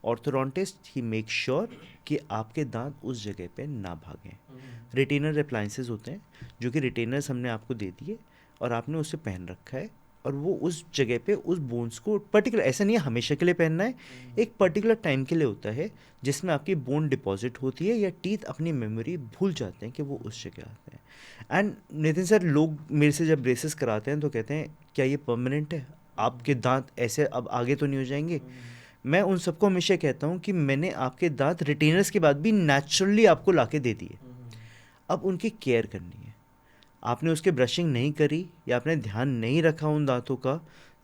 ऑर्थोडोंटिस्ट ही मेक श्योर कि आपके दांत उस जगह पे ना भागें। रिटेनर अप्लायंसेस होते हैं, जो कि रिटेनर्स हमने आपको दे दिए और आपने उसे पहन रखा है, और वो उस जगह पे उस बोन्स को पर्टिकुलर, ऐसा नहीं है हमेशा के लिए पहनना है, एक पर्टिकुलर टाइम के लिए होता है जिसमें आपकी बोन डिपॉजिट होती है, या टीथ अपनी मेमोरी भूल जाते हैं कि वो उस जगह आते हैं। एंड नितिन सर, लोग मेरे से जब ब्रेसेस कराते हैं तो कहते हैं क्या ये परमानेंट है, आपके दांत ऐसे अब आगे तो नहीं हो जाएंगे? मैं उन सबको हमेशा कहता हूँ कि मैंने आपके दांत रिटेनर्स के बाद भी नेचुरली आपको लाके दे दिए, अब उनकी केयर करनी है। आपने उसके ब्रशिंग नहीं करी, या आपने ध्यान नहीं रखा उन दांतों का,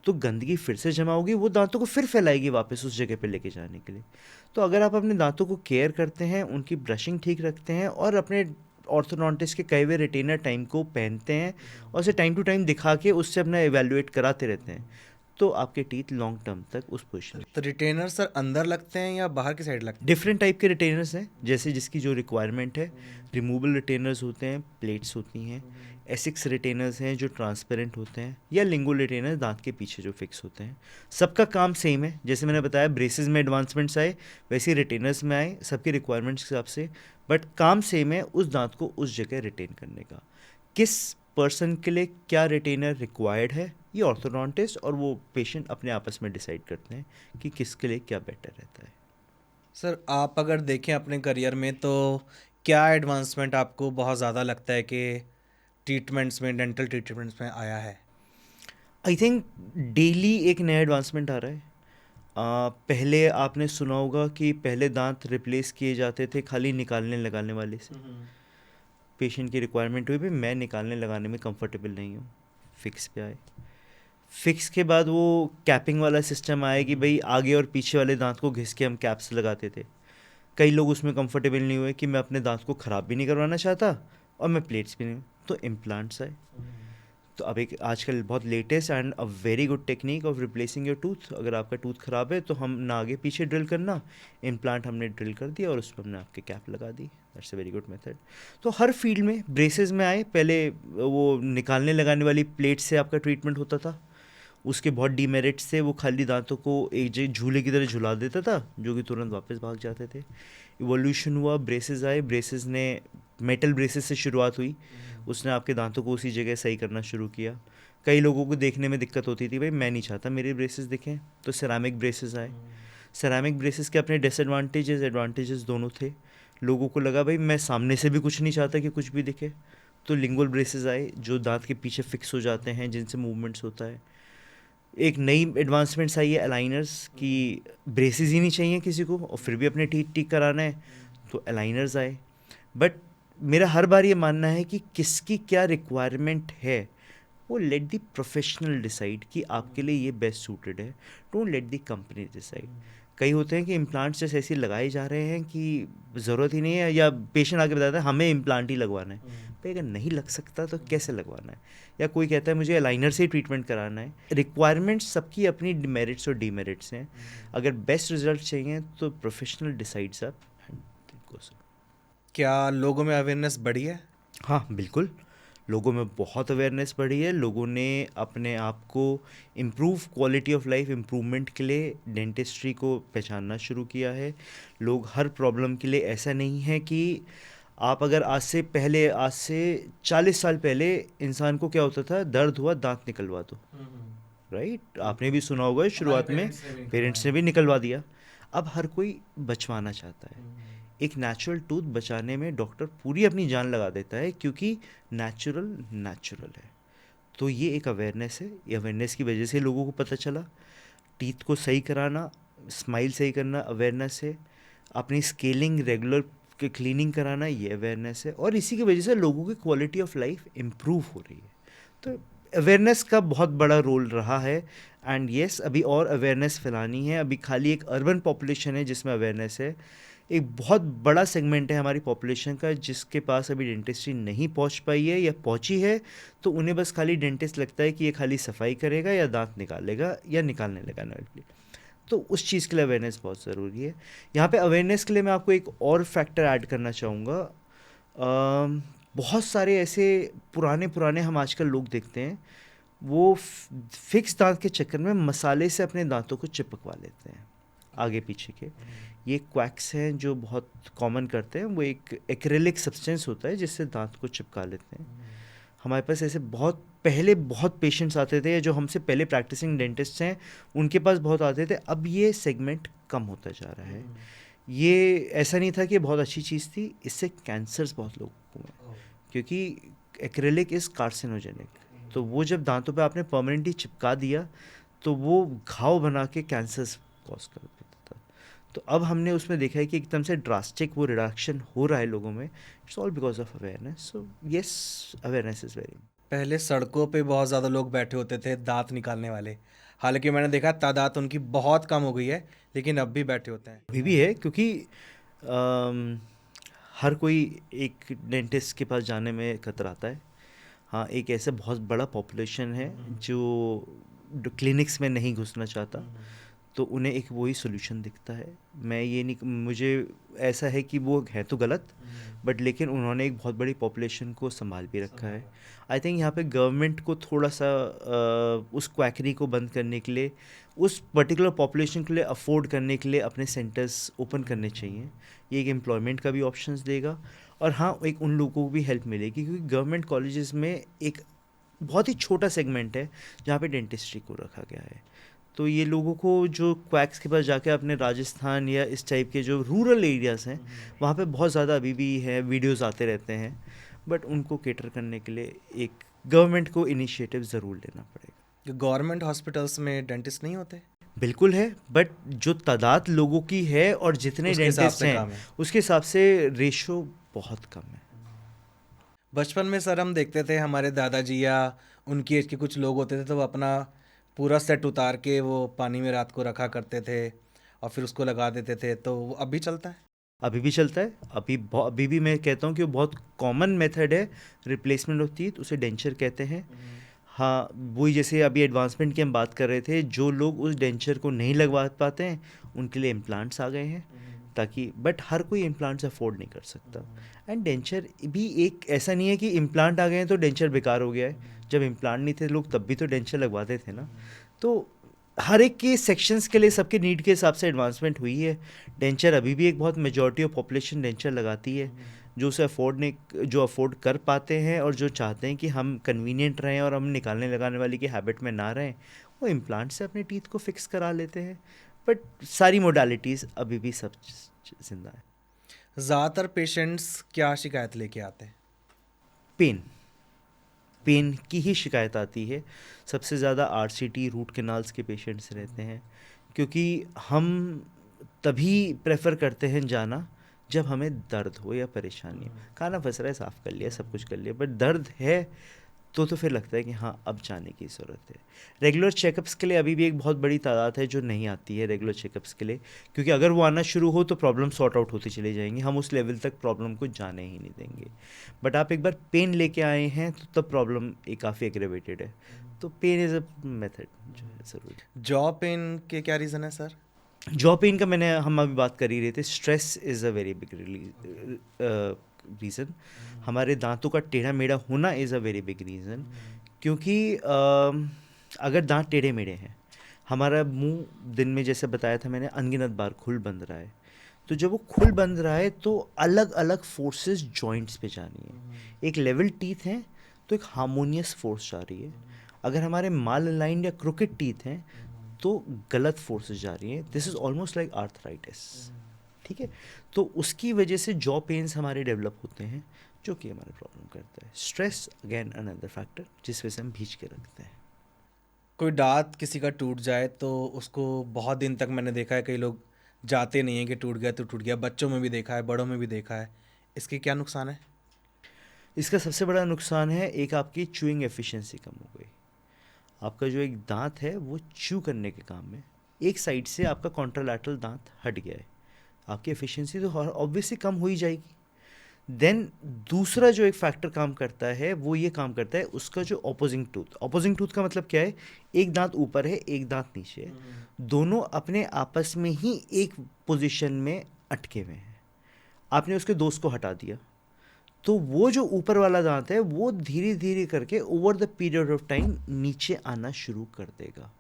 तो गंदगी फिर से जमा होगी, वो दांतों को फिर फैलाएगी वापस उस जगह पे लेके जाने के लिए। तो अगर आप अपने दांतों को केयर करते हैं, उनकी ब्रशिंग ठीक रखते हैं, और अपने ऑर्थोडोंटिस्ट के कहे हुए रिटेनर टाइम को पहनते हैं, और उसे टाइम टू टाइम दिखा के उससे अपना एवेल्युएट कराते रहते हैं, तो आपके टीथ लॉन्ग टर्म तक उस पोजिशन। तो रिटेनर सर अंदर लगते हैं या बाहर की साइड लगते हैं? डिफरेंट टाइप के रिटेनर्स हैं, जैसे जिसकी जो रिक्वायरमेंट है। रिमूवेबल रिटेनर्स होते हैं, प्लेट्स होती हैं। एसिक्स रिटेनर्स हैं जो ट्रांसपेरेंट होते हैं, या लिंगुअल रिटेनर्स दांत के पीछे जो फिक्स होते हैं। सबका काम सेम है, जैसे मैंने बताया ब्रेसेस में एडवांसमेंट्स आए, वैसे रिटेनर्स में आए, सबकी रिक्वायरमेंट्स के हिसाब से, बट काम सेम है, उस दांत को उस जगह रिटेन करने का। किस पर्सन के लिए क्या रिटेनर रिक्वायर्ड है, ये ऑर्थोडोंटिस्ट और वो पेशेंट अपने आपस में डिसाइड करते हैं कि किसके लिए क्या बेटर रहता है। सर आप अगर देखें अपने करियर में, तो क्या एडवांसमेंट आपको बहुत ज़्यादा लगता है कि ट्रीटमेंट्स में, डेंटल ट्रीटमेंट्स में आया है? आई थिंक डेली एक नया एडवांसमेंट आ रहा है। पहले आपने सुना होगा कि पहले दांत रिप्लेस किए जाते थे खाली निकालने लगाने वाले से। पेशेंट की रिक्वायरमेंट हुई, भाई मैं निकालने लगाने में कंफर्टेबल नहीं हूँ, फिक्स पे आए। फिक्स के बाद वो कैपिंग वाला सिस्टम आया कि भाई आगे और पीछे वाले दांत को घिस के हम कैप्स लगाते थे। कई लोग उसमें कंफर्टेबल नहीं हुए कि मैं अपने दांत को ख़राब भी नहीं करवाना चाहता और मैं प्लेट्स भी नहीं, तो इम्प्लांट्स आए। तो अब एक आजकल बहुत latest and a very good technique of replacing your tooth. अगर आपका टूथ ख़राब है तो हम ना आगे पीछे ड्रिल करना, इम्प्लांट हमने ड्रिल कर दिया और उस पर हमने आपके कैप लगा दी। That's a very good method. तो हर फील्ड में ब्रेसेस में आए। पहले वो निकालने लगाने वाली प्लेट से आपका ट्रीटमेंट होता था, उसके बहुत डीमेरिट्स थे। वो खाली दांतों को एक जगह झूले की तरह झुला देता था, जो कि तुरंत वापस भाग जाते थे। इवोल्यूशन हुआ, ब्रेसेस आए। ब्रेसेस ने मेटल ब्रेसेस से शुरुआत हुई, उसने आपके दांतों को उसी जगह सही करना शुरू किया। कई लोगों को देखने में दिक्कत होती थी, भाई मैं नहीं चाहता मेरे ब्रेसेस दिखें, तो सेरामिक ब्रेसेस आए। सेरामिक ब्रेसेस के अपने डिसएडवांटेजेस एडवांटेजेस दोनों थे। लोगों को लगा भाई मैं सामने से भी कुछ नहीं चाहता कि कुछ भी दिखे, तो लिंगुअल ब्रेसेस आए जो दांत के पीछे फिक्स हो जाते हैं, जिनसे मूवमेंट्स होता है। एक नई एडवांसमेंट्स आई है अलाइनर्स की। ब्रेसेस ही नहीं चाहिए किसी को और फिर भी अपने ठीक ठीक कराना है, तो अलाइनर्स आए। बट मेरा हर बार ये मानना है कि किसकी क्या रिक्वायरमेंट है, वो लेट द प्रोफेशनल डिसाइड कि आपके लिए ये बेस्ट सूटेड है। Don't let the company decide. कई होते हैं कि इम्प्लांट्स जैसे ऐसे लगाए जा रहे हैं कि ज़रूरत ही नहीं है, या पेशेंट आके बताता है हमें इम्प्लांट ही लगवाना है। भाई अगर नहीं लग सकता तो कैसे लगवाना है? या कोई कहता है मुझे अलाइनर से ही ट्रीटमेंट कराना है। रिक्वायरमेंट्स सबकी अपनी मेरिट्स और डीमेरिट्स हैं। अगर बेस्ट रिजल्ट चाहिए तो प्रोफेशनल डिसाइड्स अप। क्या लोगों में अवेयरनेस बढ़ी है? हाँ बिल्कुल, लोगों में बहुत अवेयरनेस बढ़ी है। लोगों ने अपने आप को improve, quality of life improvement के लिए डेंटिस्ट्री को पहचानना शुरू किया है। लोग हर प्रॉब्लम के लिए, ऐसा नहीं है कि आप अगर आज से 40 साल पहले इंसान को क्या होता था, दर्द हुआ दांत निकलवा दो, राइट? आपने भी सुना होगा शुरुआत में पेरेंट्स ने भी निकलवा दिया। अब हर कोई बचवाना चाहता है। एक नेचुरल टूथ बचाने में डॉक्टर पूरी अपनी जान लगा देता है, क्योंकि नेचुरल है। तो ये एक अवेयरनेस है। ये अवेयरनेस की वजह से लोगों को पता चला। टीथ को सही कराना, स्माइल सही करना अवेयरनेस है। अपनी स्केलिंग रेगुलर के क्लीनिंग कराना, ये अवेयरनेस है। और इसी की वजह से लोगों की क्वालिटी ऑफ लाइफ इम्प्रूव हो रही है। तो अवेयरनेस का बहुत बड़ा रोल रहा है। एंड येस, अभी और अवेयरनेस फैलानी है। अभी खाली एक अर्बन पॉपुलेशन है जिसमें अवेयरनेस है। एक बहुत बड़ा सेगमेंट है हमारी पॉपुलेशन का जिसके पास अभी डेंटिस्ट्री नहीं पहुंच पाई है, या पहुंची है तो उन्हें बस खाली डेंटिस्ट लगता है कि ये खाली सफाई करेगा या दांत निकालेगा या निकालने लगाने वाली। तो उस चीज़ के लिए अवेयरनेस बहुत ज़रूरी है। यहाँ पे अवेयरनेस के लिए मैं आपको एक और फैक्टर ऐड करना चाहूँगा। बहुत सारे ऐसे पुराने हम आजकल लोग देखते हैं, वो फिक्स दांत के चक्कर में मसाले से अपने दांतों को चिपकवा लेते हैं आगे पीछे के। ये क्वैक्स हैं जो बहुत कॉमन करते हैं। वो एक एक्रेलिक सब्सटेंस होता है जिससे दांत को चिपका लेते हैं। हमारे पास ऐसे बहुत पेशेंट्स आते थे, जो हमसे पहले प्रैक्टिसिंग डेंटिस्ट हैं उनके पास बहुत आते थे। अब ये सेगमेंट कम होता जा रहा है। ये ऐसा नहीं था कि बहुत अच्छी चीज़ थी, इससे कैंसर्स बहुत लोगों को हुए, क्योंकि एक्रेलिक इज़ कार्सिनोजेनिक। तो वो जब दांतों पे आपने परमानेंटली चिपका दिया तो वो घाव बना के कैंसर्स कॉज कर देता था। तो अब हमने उसमें देखा है कि एकदम से ड्रास्टिक वो रिडक्शन हो रहा है लोगों में। It's all because of awareness. So yes, awareness is very. पहले सड़कों पे बहुत ज़्यादा लोग बैठे होते थे दांत निकालने वाले, हालांकि मैंने देखा तादाद उनकी बहुत कम हो गई है, लेकिन अब भी बैठे होते हैं। अभी भी है, क्योंकि हर कोई एक डेंटिस्ट के पास जाने में कतराता है। हाँ, एक ऐसा बहुत बड़ा पॉपुलेशन है जो क्लिनिक्स में नहीं घुसना चाहता, तो उन्हें एक वही सोल्यूशन दिखता है। मैं ये नहीं, मुझे ऐसा है कि वो है तो गलत, बट लेकिन उन्होंने एक बहुत बड़ी पॉपुलेशन को संभाल भी रखा है। आई थिंक यहाँ पे गवर्नमेंट को थोड़ा सा उस क्वैकरी को बंद करने के लिए, उस पर्टिकुलर पॉपुलेशन के लिए अफोर्ड करने के लिए अपने सेंटर्स ओपन करने चाहिए। ये एक एम्प्लॉयमेंट का भी ऑप्शंस देगा, और हाँ, एक उन लोगों को भी हेल्प मिलेगी, क्योंकि गवर्नमेंट कॉलेजेस में एक बहुत ही छोटा सेगमेंट है जहाँ पे डेंटिस्ट्री को रखा गया है। तो ये लोगों को जो क्वैक्स के पास जाके अपने राजस्थान या इस टाइप के जो रूरल एरियाज़ हैं वहाँ पे बहुत ज़्यादा अभी भी है, वीडियोस आते रहते हैं, बट उनको केटर करने के लिए एक गवर्नमेंट को इनिशिएटिव ज़रूर लेना पड़ेगा। गवर्नमेंट हॉस्पिटल्स में डेंटिस्ट नहीं होते? बिल्कुल है, बट जो तादाद लोगों की है और जितने उसके हिसाब डेंटिस्ट से हैं कम है। उसके हिसाब से रेशो बहुत कम है। बचपन में सर हम देखते थे हमारे दादाजी या उनकी एज के कुछ लोग होते थे तो वो अपना पूरा सेट उतार के वो पानी में रात को रखा करते थे और फिर उसको लगा देते थे, तो वो अभी चलता है? अभी भी चलता है, अभी भी मैं कहता हूँ कि वो बहुत कॉमन मेथड है रिप्लेसमेंट ऑफ टीथ, उसे डेंचर कहते हैं। हाँ, वही जैसे अभी एडवांसमेंट की हम बात कर रहे थे, जो लोग उस डेंचर को नहीं लगवा पाते हैं उनके लिए इम्प्लांट्स आ गए हैं, ताकि बट हर कोई इम्प्लांट्स अफोर्ड नहीं कर सकता। एंड डेंचर भी एक ऐसा नहीं है कि इम्प्लांट आ गए हैं तो डेंचर बेकार हो गया है। जब इम्प्लांट नहीं थे लोग तब भी तो डेंचर लगवाते थे ना। तो हर एक के सेक्शंस के लिए सबके नीड के हिसाब से एडवांसमेंट हुई है। डेंचर अभी भी एक बहुत मेजॉरिटी ऑफ पॉपुलेशन डेंचर लगाती है, जो उसे जो अफोर्ड कर पाते हैं और जो चाहते हैं कि हम कन्वीनियंट रहें और हम निकालने लगाने वाली की हैबिट में ना रहें, वो इम्प्लांट से अपने टीथ को फिक्स करा लेते हैं। बट सारी मोडालिटीज़ अभी भी सब जिंदा है। ज़्यादातर पेशेंट्स क्या शिकायत लेके आते हैं? पेन की ही शिकायत आती है। सबसे ज़्यादा आरसीटी, रूट कैनाल्स के पेशेंट्स रहते हैं, क्योंकि हम तभी प्रेफर करते हैं जाना जब हमें दर्द हो या परेशानी हो। खाना फंस रहा है, साफ़ कर लिया, सब कुछ कर लिया, बट दर्द है तो फिर लगता है कि हाँ अब जाने की ज़रूरत है। रेगुलर चेकअप्स के लिए अभी भी एक बहुत बड़ी तादाद है जो नहीं आती है रेगुलर चेकअप्स के लिए, क्योंकि अगर वो आना शुरू हो तो प्रॉब्लम सॉर्ट आउट होती चली जाएंगी, हम उस लेवल तक प्रॉब्लम को जाने ही नहीं देंगे। बट आप एक बार पेन लेके आए हैं तो तब प्रॉब्लम काफ़ी एग्रेवेटेड है, तो पेन इज़ अ मेथड जो है ज़रूरी। जॉ पेन के क्या रीज़न है सर? जॉ पेन का हम अभी बात कर ही रहे थे, stress is a very big reason. हमारे दांतों का टेढ़ा मेढ़ा होना is a very big reason, क्योंकि अगर दांत टेढ़े मेढ़े हैं, हमारा मुंह दिन में जैसे बताया था मैंने अनगिनत बार खुल बंद रहा है, तो जब वो खुल बंद रहा है तो अलग अलग फोर्सेस जॉइंट्स पे जानी है। एक लेवल टीथ है तो एक हार्मोनियस फोर्स जा रही है, अगर हमारे माल लाइन या क्रोकेट टीथ हैं तो गलत फोर्सेस जा रही हैं। This is almost like arthritis, ठीक है। तो उसकी वजह से जॉ पेन्स हमारे डेवलप होते हैं, जो कि हमारे प्रॉब्लम करता है। स्ट्रेस अगेन अनदर फैक्टर जिस वजह से हम भींच के रखते हैं। कोई दांत किसी का टूट जाए तो उसको बहुत दिन तक मैंने देखा है, कई लोग जाते नहीं हैं कि टूट गया तो टूट गया, बच्चों में भी देखा है, बड़ों में भी देखा है। इसके क्या नुकसान है? इसका सबसे बड़ा नुकसान है एक आपकी च्यूइंग एफिशिएंसी कम हो गई। आपका जो एक दांत है वो च्यू करने के काम में एक साइड से आपका कॉन्ट्रालैटरल दांत हट गया है, आपकी एफिशिएंसी तो ऑब्वियसली कम हो ही जाएगी। देन दूसरा जो एक फैक्टर काम करता है वो ये काम करता है उसका जो ऑपोजिंग टूथ का मतलब क्या है, एक दांत ऊपर है एक दांत नीचे है, दोनों अपने आपस में ही एक पोजीशन में अटके हुए हैं। आपने उसके दोस्त को हटा दिया तो वो जो ऊपर वाला दांत है वो धीरे धीरे करके over the period of time नीचे आना शुरू कर देगा,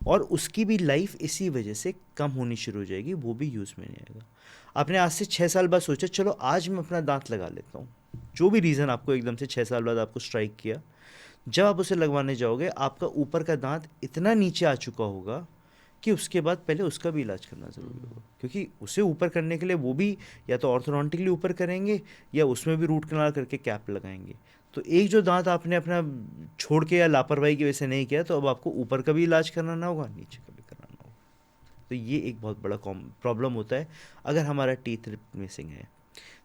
और उसकी भी लाइफ इसी वजह से कम होनी शुरू हो जाएगी, वो भी यूज़ में नहीं आएगा। आपने आज से 6 साल बाद सोचा चलो आज मैं अपना दांत लगा लेता हूँ, जो भी रीज़न आपको एकदम से 6 साल बाद आपको स्ट्राइक किया, जब आप उसे लगवाने जाओगे आपका ऊपर का दांत इतना नीचे आ चुका होगा कि उसके बाद पहले उसका भी इलाज करना ज़रूरी होगा, क्योंकि उसे ऊपर करने के लिए वो भी या तो ऑर्थोडोंटिकली ऊपर करेंगे या उसमें भी रूट कैनाल करके कैप लगाएंगे। तो एक जो दांत आपने अपना छोड़ के या लापरवाही की वजह से नहीं किया, तो अब आपको ऊपर का भी इलाज कराना होगा, नीचे का भी कराना होगा। तो ये एक बहुत बड़ा प्रॉब्लम होता है अगर हमारा टीथ मिसिंग है।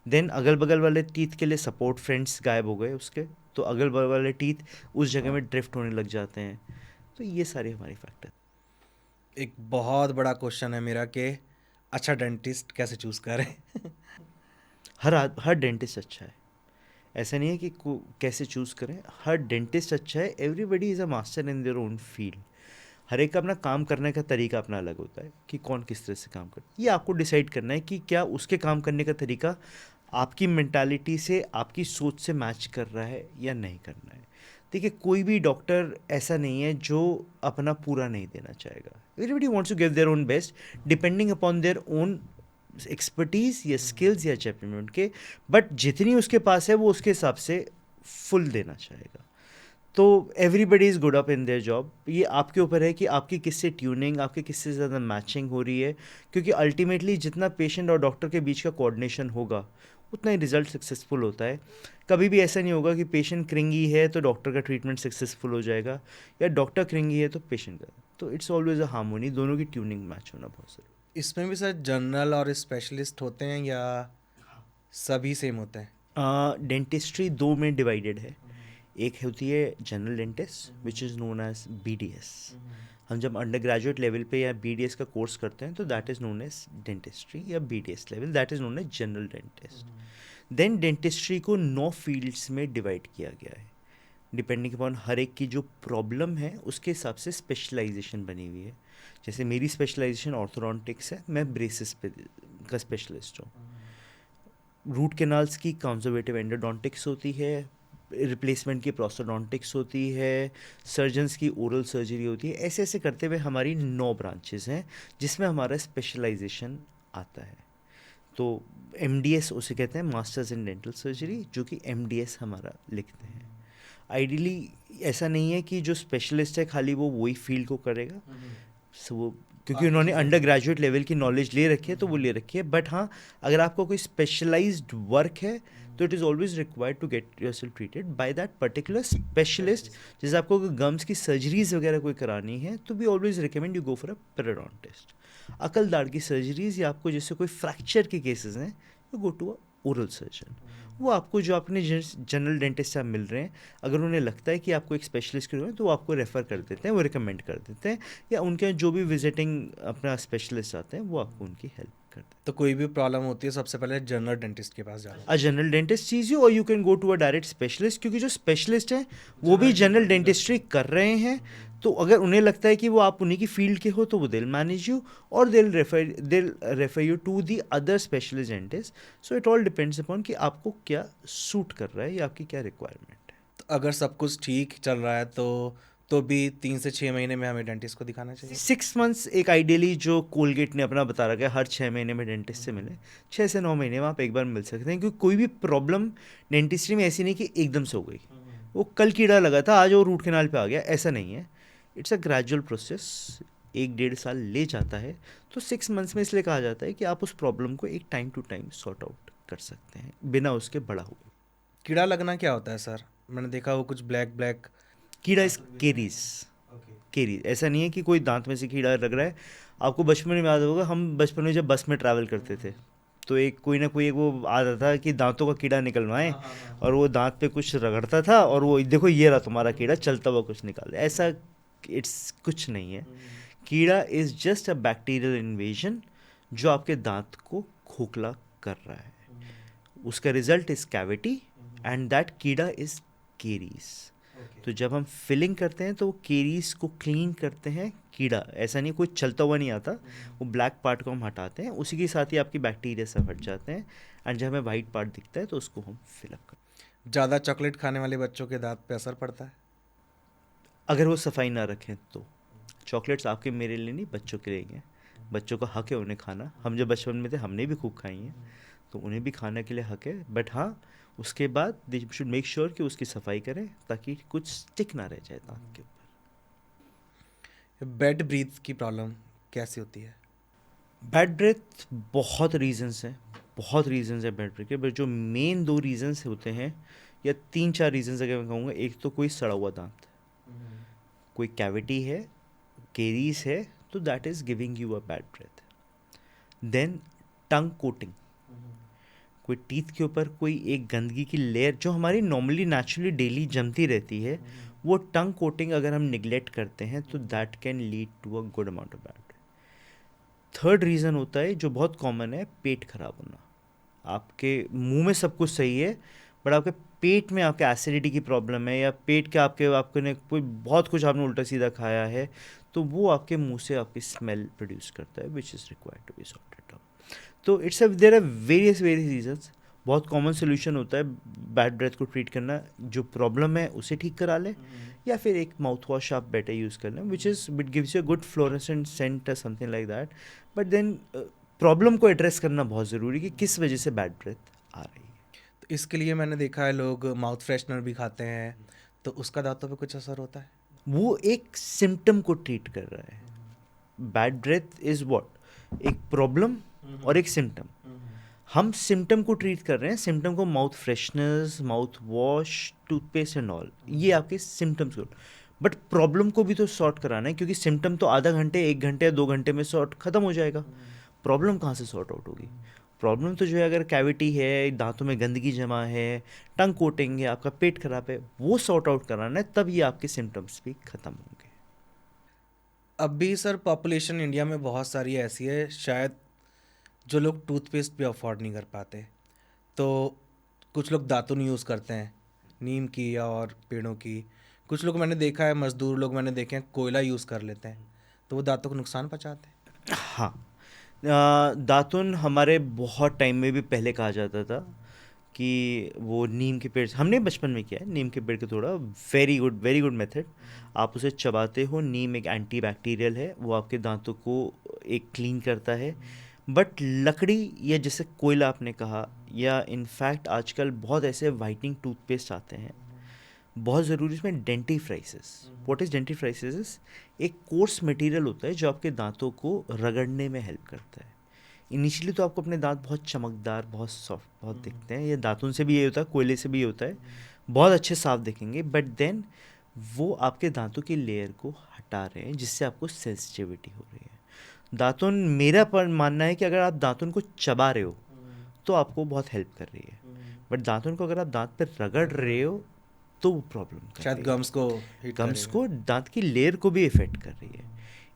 देन अगल बगल वाले टीथ के लिए सपोर्ट फ्रेंड्स गायब हो गए उसके, तो अगल बगल वाले टीथ उस जगह में ड्रिफ्ट होने लग जाते हैं। तो ये सारे हमारे फैक्टर। एक बहुत बड़ा क्वेश्चन है मेरा कि अच्छा डेंटिस्ट कैसे चूज़ करें? हर डेंटिस्ट अच्छा है, ऐसा नहीं है कि कैसे चूज़ करें, हर डेंटिस्ट अच्छा है। Everybody is a master in their own field. हर एक का अपना काम करने का तरीका अपना अलग होता है कि कौन किस तरह से काम करता है। ये आपको डिसाइड करना है कि क्या उसके काम करने का तरीका आपकी मेंटालिटी से, आपकी सोच से मैच कर रहा है या नहीं करना है। देखिए, कोई भी डॉक्टर ऐसा नहीं है जो अपना पूरा नहीं देना चाहेगा। Everybody wants to give their own best depending upon their own expertise या स्किल्स या चैप्टरमेंट के, बट जितनी उसके पास है वो उसके हिसाब से फुल देना चाहेगा। तो everybody is good up in their job. ये आपके ऊपर है कि आपकी किससे ट्यूनिंग, आपकी किससे ज़्यादा मैचिंग हो रही है, क्योंकि अल्टीमेटली जितना पेशेंट और डॉक्टर के बीच का कोऑर्डिनेशन होगा उतना ही रिजल्ट सक्सेसफुल होता है. कभी भी ऐसा नहीं होगा कि पेशेंट क्रिंगी है तो डॉक्टर का ट्रीटमेंट सक्सेसफुल हो जाएगा, या डॉक्टर क्रिंगी है तो पेशेंट का. तो इट्स ऑलवेज अ हार्मोनी, दोनों की ट्यूनिंग मैच होना बहुत ज़रूरी. इसमें भी सर जनरल और स्पेशलिस्ट होते हैं या सभी सेम होते हैं? डेंटिस्ट्री दो में डिवाइडेड है. एक होती है general dentist which is known as BDS. हम जब अंडर ग्रेजुएट लेवल पे या BDS का कोर्स करते हैं तो that is known as dentistry, या BDS level that is known as general dentist. Then dentistry को 9 फील्ड्स में डिवाइड किया गया है, डिपेंडिंग अपॉन हर एक की जो प्रॉब्लम है उसके हिसाब से स्पेशलाइजेशन बनी हुई है. जैसे मेरी स्पेशलाइजेशन ऑर्थोडोंटिक्स है, मैं ब्रेसेस पे का स्पेशलिस्ट हूँ. रूट कैनाल्स की कंजर्वेटिव एंडोडोंटिक्स होती है, रिप्लेसमेंट की प्रोस्टोडोंटिक्स होती है, सर्जन्स की ओरल सर्जरी होती है. ऐसे ऐसे करते हुए हमारी 9 ब्रांचेस हैं जिसमें हमारा स्पेशलाइजेशन आता है. तो MDS उसे कहते हैं, मास्टर्स इन डेंटल सर्जरी, जो कि MDS हमारा लिखते हैं. आइडियली ऐसा नहीं है कि जो स्पेशलिस्ट है खाली वो वही फील्ड को करेगा. सो वो क्योंकि उन्होंने अंडर ग्रेजुएट लेवल की नॉलेज ले रखी है तो वो ले रखी है. बट हाँ, अगर आपको कोई स्पेशलाइज्ड वर्क है तो it is always required to get yourself treated by that particular specialist. जैसे आपको गम्स की सर्जरीज वगैरह कोई करानी है तो we always recommend you go for a periodontist. अकल दाढ़ की सर्जरीज या आपको जैसे कोई फ्रैक्चर के केसेस हैं, you go to a oral surgeon. वो आपको जो अपने जनरल डेंटिस्ट से आप मिल रहे हैं, अगर उन्हें लगता है कि आपको एक स्पेशलिस्ट की जरूरत है तो वो आपको रेफ़र कर देते हैं, वो रिकमेंड कर देते हैं, या उनके जो भी विजिटिंग अपना स्पेशलिस्ट आते हैं वो आपको उनकी हेल्प करते हैं. तो कोई भी प्रॉब्लम होती है सबसे पहले जनरल डेंटिस्ट के पास जाना है. A general dentist sees you, और you can go to a direct specialist, क्योंकि जो स्पेशलिस्ट हैं वो भी जनरल डेंटिस्ट्री कर रहे हैं. तो अगर उन्हें लगता है कि वो आप उन्हीं की फील्ड के हो तो वो दिल मैनेज यू, और दिल refer you to the other specialist dentist. So it all depends upon कि आपको क्या सूट कर रहा है या आपकी क्या रिक्वायरमेंट है. तो अगर सब कुछ ठीक चल रहा है तो भी 3 से 6 महीने में हमें डेंटिस्ट को दिखाना चाहिए. 6 मंथ्स एक आइडियली जो कोलगेट ने अपना बता रखा है, हर 6 महीने में डेंटिस्ट से मिले. 6 से 9 महीने में आप एक बार मिल सकते हैं, क्योंकि कोई भी प्रॉब्लम डेंटिस्ट्री में ऐसी नहीं कि एकदम से हो गई. वो कल कीड़ा लगा था आज वो रूट कैनाल पे आ गया, ऐसा नहीं है. इट्स अ ग्रेजुअल प्रोसेस, 1-1.5 साल ले जाता है. तो 6 मंथ्स में इसलिए कहा जाता है कि आप उस प्रॉब्लम को एक time to time sort out कर सकते हैं बिना उसके बड़ा हुए. कीड़ा लगना क्या होता है सर? मैंने देखा वो कुछ ब्लैक कीड़ा इज केरीज. केरीज ऐसा नहीं है कि कोई दांत में से कीड़ा लग रहा है. आपको बचपन में याद होगा, हम बचपन में जब बस में ट्रैवल करते थे तो एक कोई ना कोई एक वो आता था कि दांतों का कीड़ा निकलवाएं, और वो दांत पे कुछ रगड़ता था और वो देखो ये रहा तुम्हारा कीड़ा, चलता हुआ कुछ निकाल. ऐसा इट्स कुछ नहीं है. कीड़ा is just a bacterial invasion जो आपके दांत को खोखला कर रहा है. उसका result is cavity, and that कीड़ा इज केरीज. तो जब हम फिलिंग करते हैं तो वो केरीज को क्लीन करते हैं. कीड़ा ऐसा नहीं कोई चलता हुआ नहीं आता, वो ब्लैक पार्ट को हम हटाते हैं, उसी के साथ ही आपकी बैक्टीरिया सब हट जाते हैं, एंड जब हमें वाइट पार्ट दिखता है तो उसको हम फिलअप करते हैं. ज़्यादा चॉकलेट खाने वाले बच्चों के दांत पे असर पड़ता है? अगर वो सफाई ना रखें तो. चॉकलेट्स आपके मेरे लिए नहीं, बच्चों के लिए हैं. बच्चों का हक है उन्हें खाना. हम जब बचपन में थे हमने भी खूब खाई हैं, तो उन्हें भी खाने के लिए हक है. बट हाँ, उसके बाद दे शुड मेक श्योर कि उसकी सफाई करें ताकि कुछ स्टिक ना रह जाए दांत के ऊपर. बैड ब्रीथ की प्रॉब्लम कैसी होती है? बैड ब्रेथ बहुत रीजंस हैं, बहुत रीजंस है बैड ब्रेथ के. बट जो मेन 2 रीजंस होते हैं, या 3-4 रीजंस अगर मैं कहूँगा, एक तो कोई सड़ा हुआ दांत, कोई कैविटी है, केरीज है, तो that is giving you a bad breath. Then tongue coating, कोई टीथ के ऊपर कोई एक गंदगी की लेयर जो हमारी नॉर्मली नेचुरली डेली जमती रहती है, वो टंग कोटिंग अगर हम निगलेक्ट करते हैं तो that can lead to a good amount of bad breath. Third reason होता है जो बहुत कॉमन है, पेट खराब होना. आपके मुंह में सब कुछ सही है बट आपके पेट में आपके एसिडिटी की प्रॉब्लम है, या पेट के आपके ने कोई बहुत कुछ आपने उल्टा सीधा खाया है, तो वो आपके मुंह से आपकी स्मेल प्रोड्यूस करता है, which is required to be sorted out. तो it's there are various reasons. बहुत कॉमन सोल्यूशन होता है बैड ब्रेथ को ट्रीट करना. जो प्रॉब्लम है उसे ठीक करा लें, या फिर एक माउथ वॉश आप बेटर यूज़ कर लें, which gives you a good fluorescent scent और something like that. But then problem को एड्रेस करना बहुत ज़रूरी है कि किस वजह से बैड ब्रेथ आ रही है. तो इसके लिए मैंने देखा है लोग माउथ फ्रेशनर भी खाते हैं, तो उसका दांतों पे कुछ असर होता है? वो एक सिम्टम को ट्रीट कर रहा है। बैड ब्रेथ इज व्हाट, एक प्रॉब्लम और एक सिम्टम। हम सिम्टम को ट्रीट कर रहे हैं, सिम्टम को mouth fresheners, mouth wash, toothpaste and all, ये आपके सिम्टम्स को। बट प्रॉब्लम को भी तो सॉर्ट कराना है, क्योंकि सिम्टम तो आधा घंटे, 1 घंटे या 2 घंटे में सॉर्ट खत्म हो जाएगा। प्रॉब्लम कहाँ से सॉर्ट आउट होगी? प्रॉब्लम तो जो है, अगर कैविटी है, दांतों में गंदगी जमा है, टंग कोटिंग है, आपका पेट खराब है, वो सॉर्ट आउट कराना है, तब ये आपके सिम्टम्स भी खत्म होंगे। अब भी सर पॉपुलेशन इंडिया में बहुत सारी ऐसी है शायद जो लोग टूथपेस्ट भी अफोर्ड नहीं कर पाते, तो कुछ लोग दातुन यूज़ करते हैं, नीम की या और पेड़ों की। कुछ लोग मैंने देखा है, मजदूर लोग मैंने देखे हैं, कोयला यूज़ कर लेते हैं, तो वो दांतों को नुकसान पहुंचाते हैं। हाँ, दातुन हमारे बहुत टाइम में भी पहले कहा जाता था कि वो नीम के पेड़, हमने बचपन में किया है नीम के पेड़ का थोड़ा, वेरी गुड मेथड। आप उसे चबाते हो, नीम एक एंटी बैक्टीरियल है, वो आपके दांतों को एक क्लीन करता है। बट लकड़ी या जैसे कोयला आपने कहा, या इनफैक्ट आजकल बहुत ऐसे वाइटनिंग टूथपेस्ट आते हैं, बहुत ज़रूरी इसमें डेंटिफ्राइसिस। What is डेंटिफ्राइसिस? एक कोर्स मटेरियल होता है जो आपके दांतों को रगड़ने में हेल्प करता है। इनिशियली तो आपको अपने दांत बहुत चमकदार, बहुत सॉफ्ट, बहुत दिखते हैं, ये दातुन से भी ये होता है, कोयले से भी ये होता है, बहुत अच्छे साफ दिखेंगे। बट देन वो आपके दांतों की लेयर को हटा रहे हैं, जिससे आपको सेंसिटिविटी हो रही है। दातुन, मेरा पर मानना है कि अगर आप दातुन को चबा रहे हो तो आपको बहुत हेल्प कर रही है, बट दातुन को अगर आप दांत पर रगड़ रहे हो तो वो प्रॉब्लम कर शायद रही है। गम्स को हिट गम्स करेगा। को, दांत की लेयर को भी इफेक्ट कर रही है।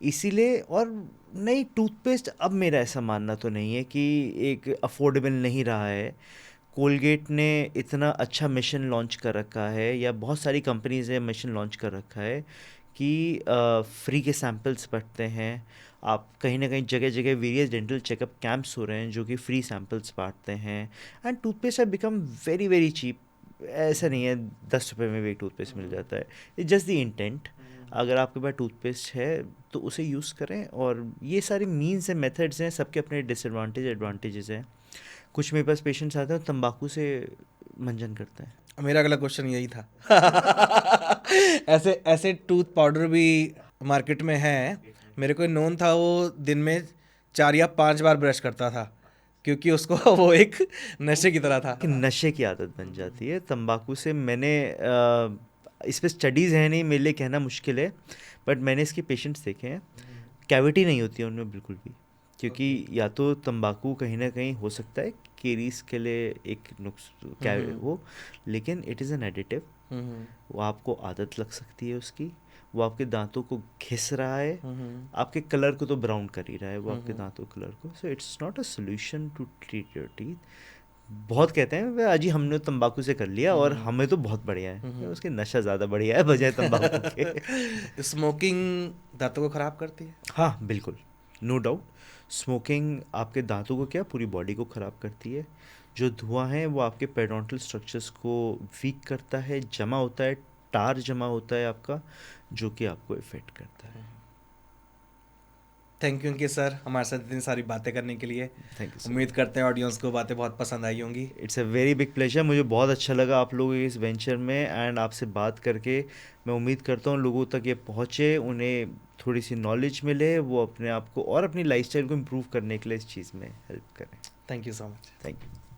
इसीलिए, और नई टूथपेस्ट, अब मेरा ऐसा मानना तो नहीं है कि एक अफोर्डेबल नहीं रहा है। कोलगेट ने इतना अच्छा मिशन लॉन्च कर रखा है, या बहुत सारी कंपनीज ने मिशन लॉन्च कर रखा है कि फ्री के सैम्पल्स बढ़ते हैं। आप कहीं ना कहीं जगह जगह वेरियस डेंटल चेकअप कैंप्स हो रहे हैं जो कि फ्री सैम्पल्स बांटते हैं। And toothpaste have become very very cheap. ऐसा नहीं है 10 रुपये में भी टूथपेस्ट मिल जाता है। It's just the intent. अगर आपके पास टूथपेस्ट है तो उसे यूज़ करें। और ये सारे मीन्स एंड मेथड्स हैं, सबके अपने डिसएडवांटेज एडवांटेजेस हैं। कुछ मेरे पास पेशेंट्स आते हैं तंबाकू से मंजन करते हैं। मेरा अगला क्वेश्चन यही था। ऐसे ऐसे टूथ पाउडर भी मार्केट में है। मेरे को नोन था, वो दिन में 4 या 5 बार ब्रश करता था, क्योंकि उसको वो एक नशे की तरह था। कि नशे की आदत बन जाती है तंबाकू से। मैंने इस पे स्टडीज़ हैं नहीं, मेरे लिए कहना मुश्किल है, बट मैंने इसके पेशेंट्स देखे हैं, कैविटी नहीं होती है उनमें बिल्कुल भी। क्योंकि या तो तंबाकू कहीं ना कहीं हो सकता है केरीज के लिए एक नुक्स क्या वो, लेकिन इट इज़ एन एडिटिव। वो आपको आदत लग सकती है उसकी, वो आपके दांतों को घिस रहा है, आपके कलर को तो ब्राउन कर ही रहा है वो आपके दांतों कलर को। So it's not a solution to treat your teeth. बहुत कहते हैं वे अजी हमने तंबाकू से कर लिया और हमें तो बहुत बढ़िया है, उसके नशा ज़्यादा बढ़िया है बजाय तंबाकू के। स्मोकिंग दांतों को खराब करती है? हाँ बिल्कुल, नो डाउट। स्मोकिंग आपके दांतों को क्या, पूरी बॉडी को ख़राब करती है। जो धुआं है वो आपके पेडोंटल स्ट्रक्चर्स को वीक करता है, जमा होता है, टार जमा होता है आपका, जो कि आपको इफ़ेक्ट करता है। थैंक यू अंकित सर, हमारे साथ इतनी सारी बातें करने के लिए। Thank you. उम्मीद करते हैं ऑडियंस को बातें बहुत पसंद आई होंगी। It's a very big pleasure. मुझे बहुत अच्छा लगा आप लोगों के इस वेंचर में, एंड आपसे बात करके मैं उम्मीद करता हूँ लोगों तक ये पहुँचे, उन्हें थोड़ी सी नॉलेज मिले, वो अपने आप को और अपनी लाइफस्टाइल को इम्प्रूव करने के लिए इस चीज़ में हेल्प करें। Thank you so much. Thank you.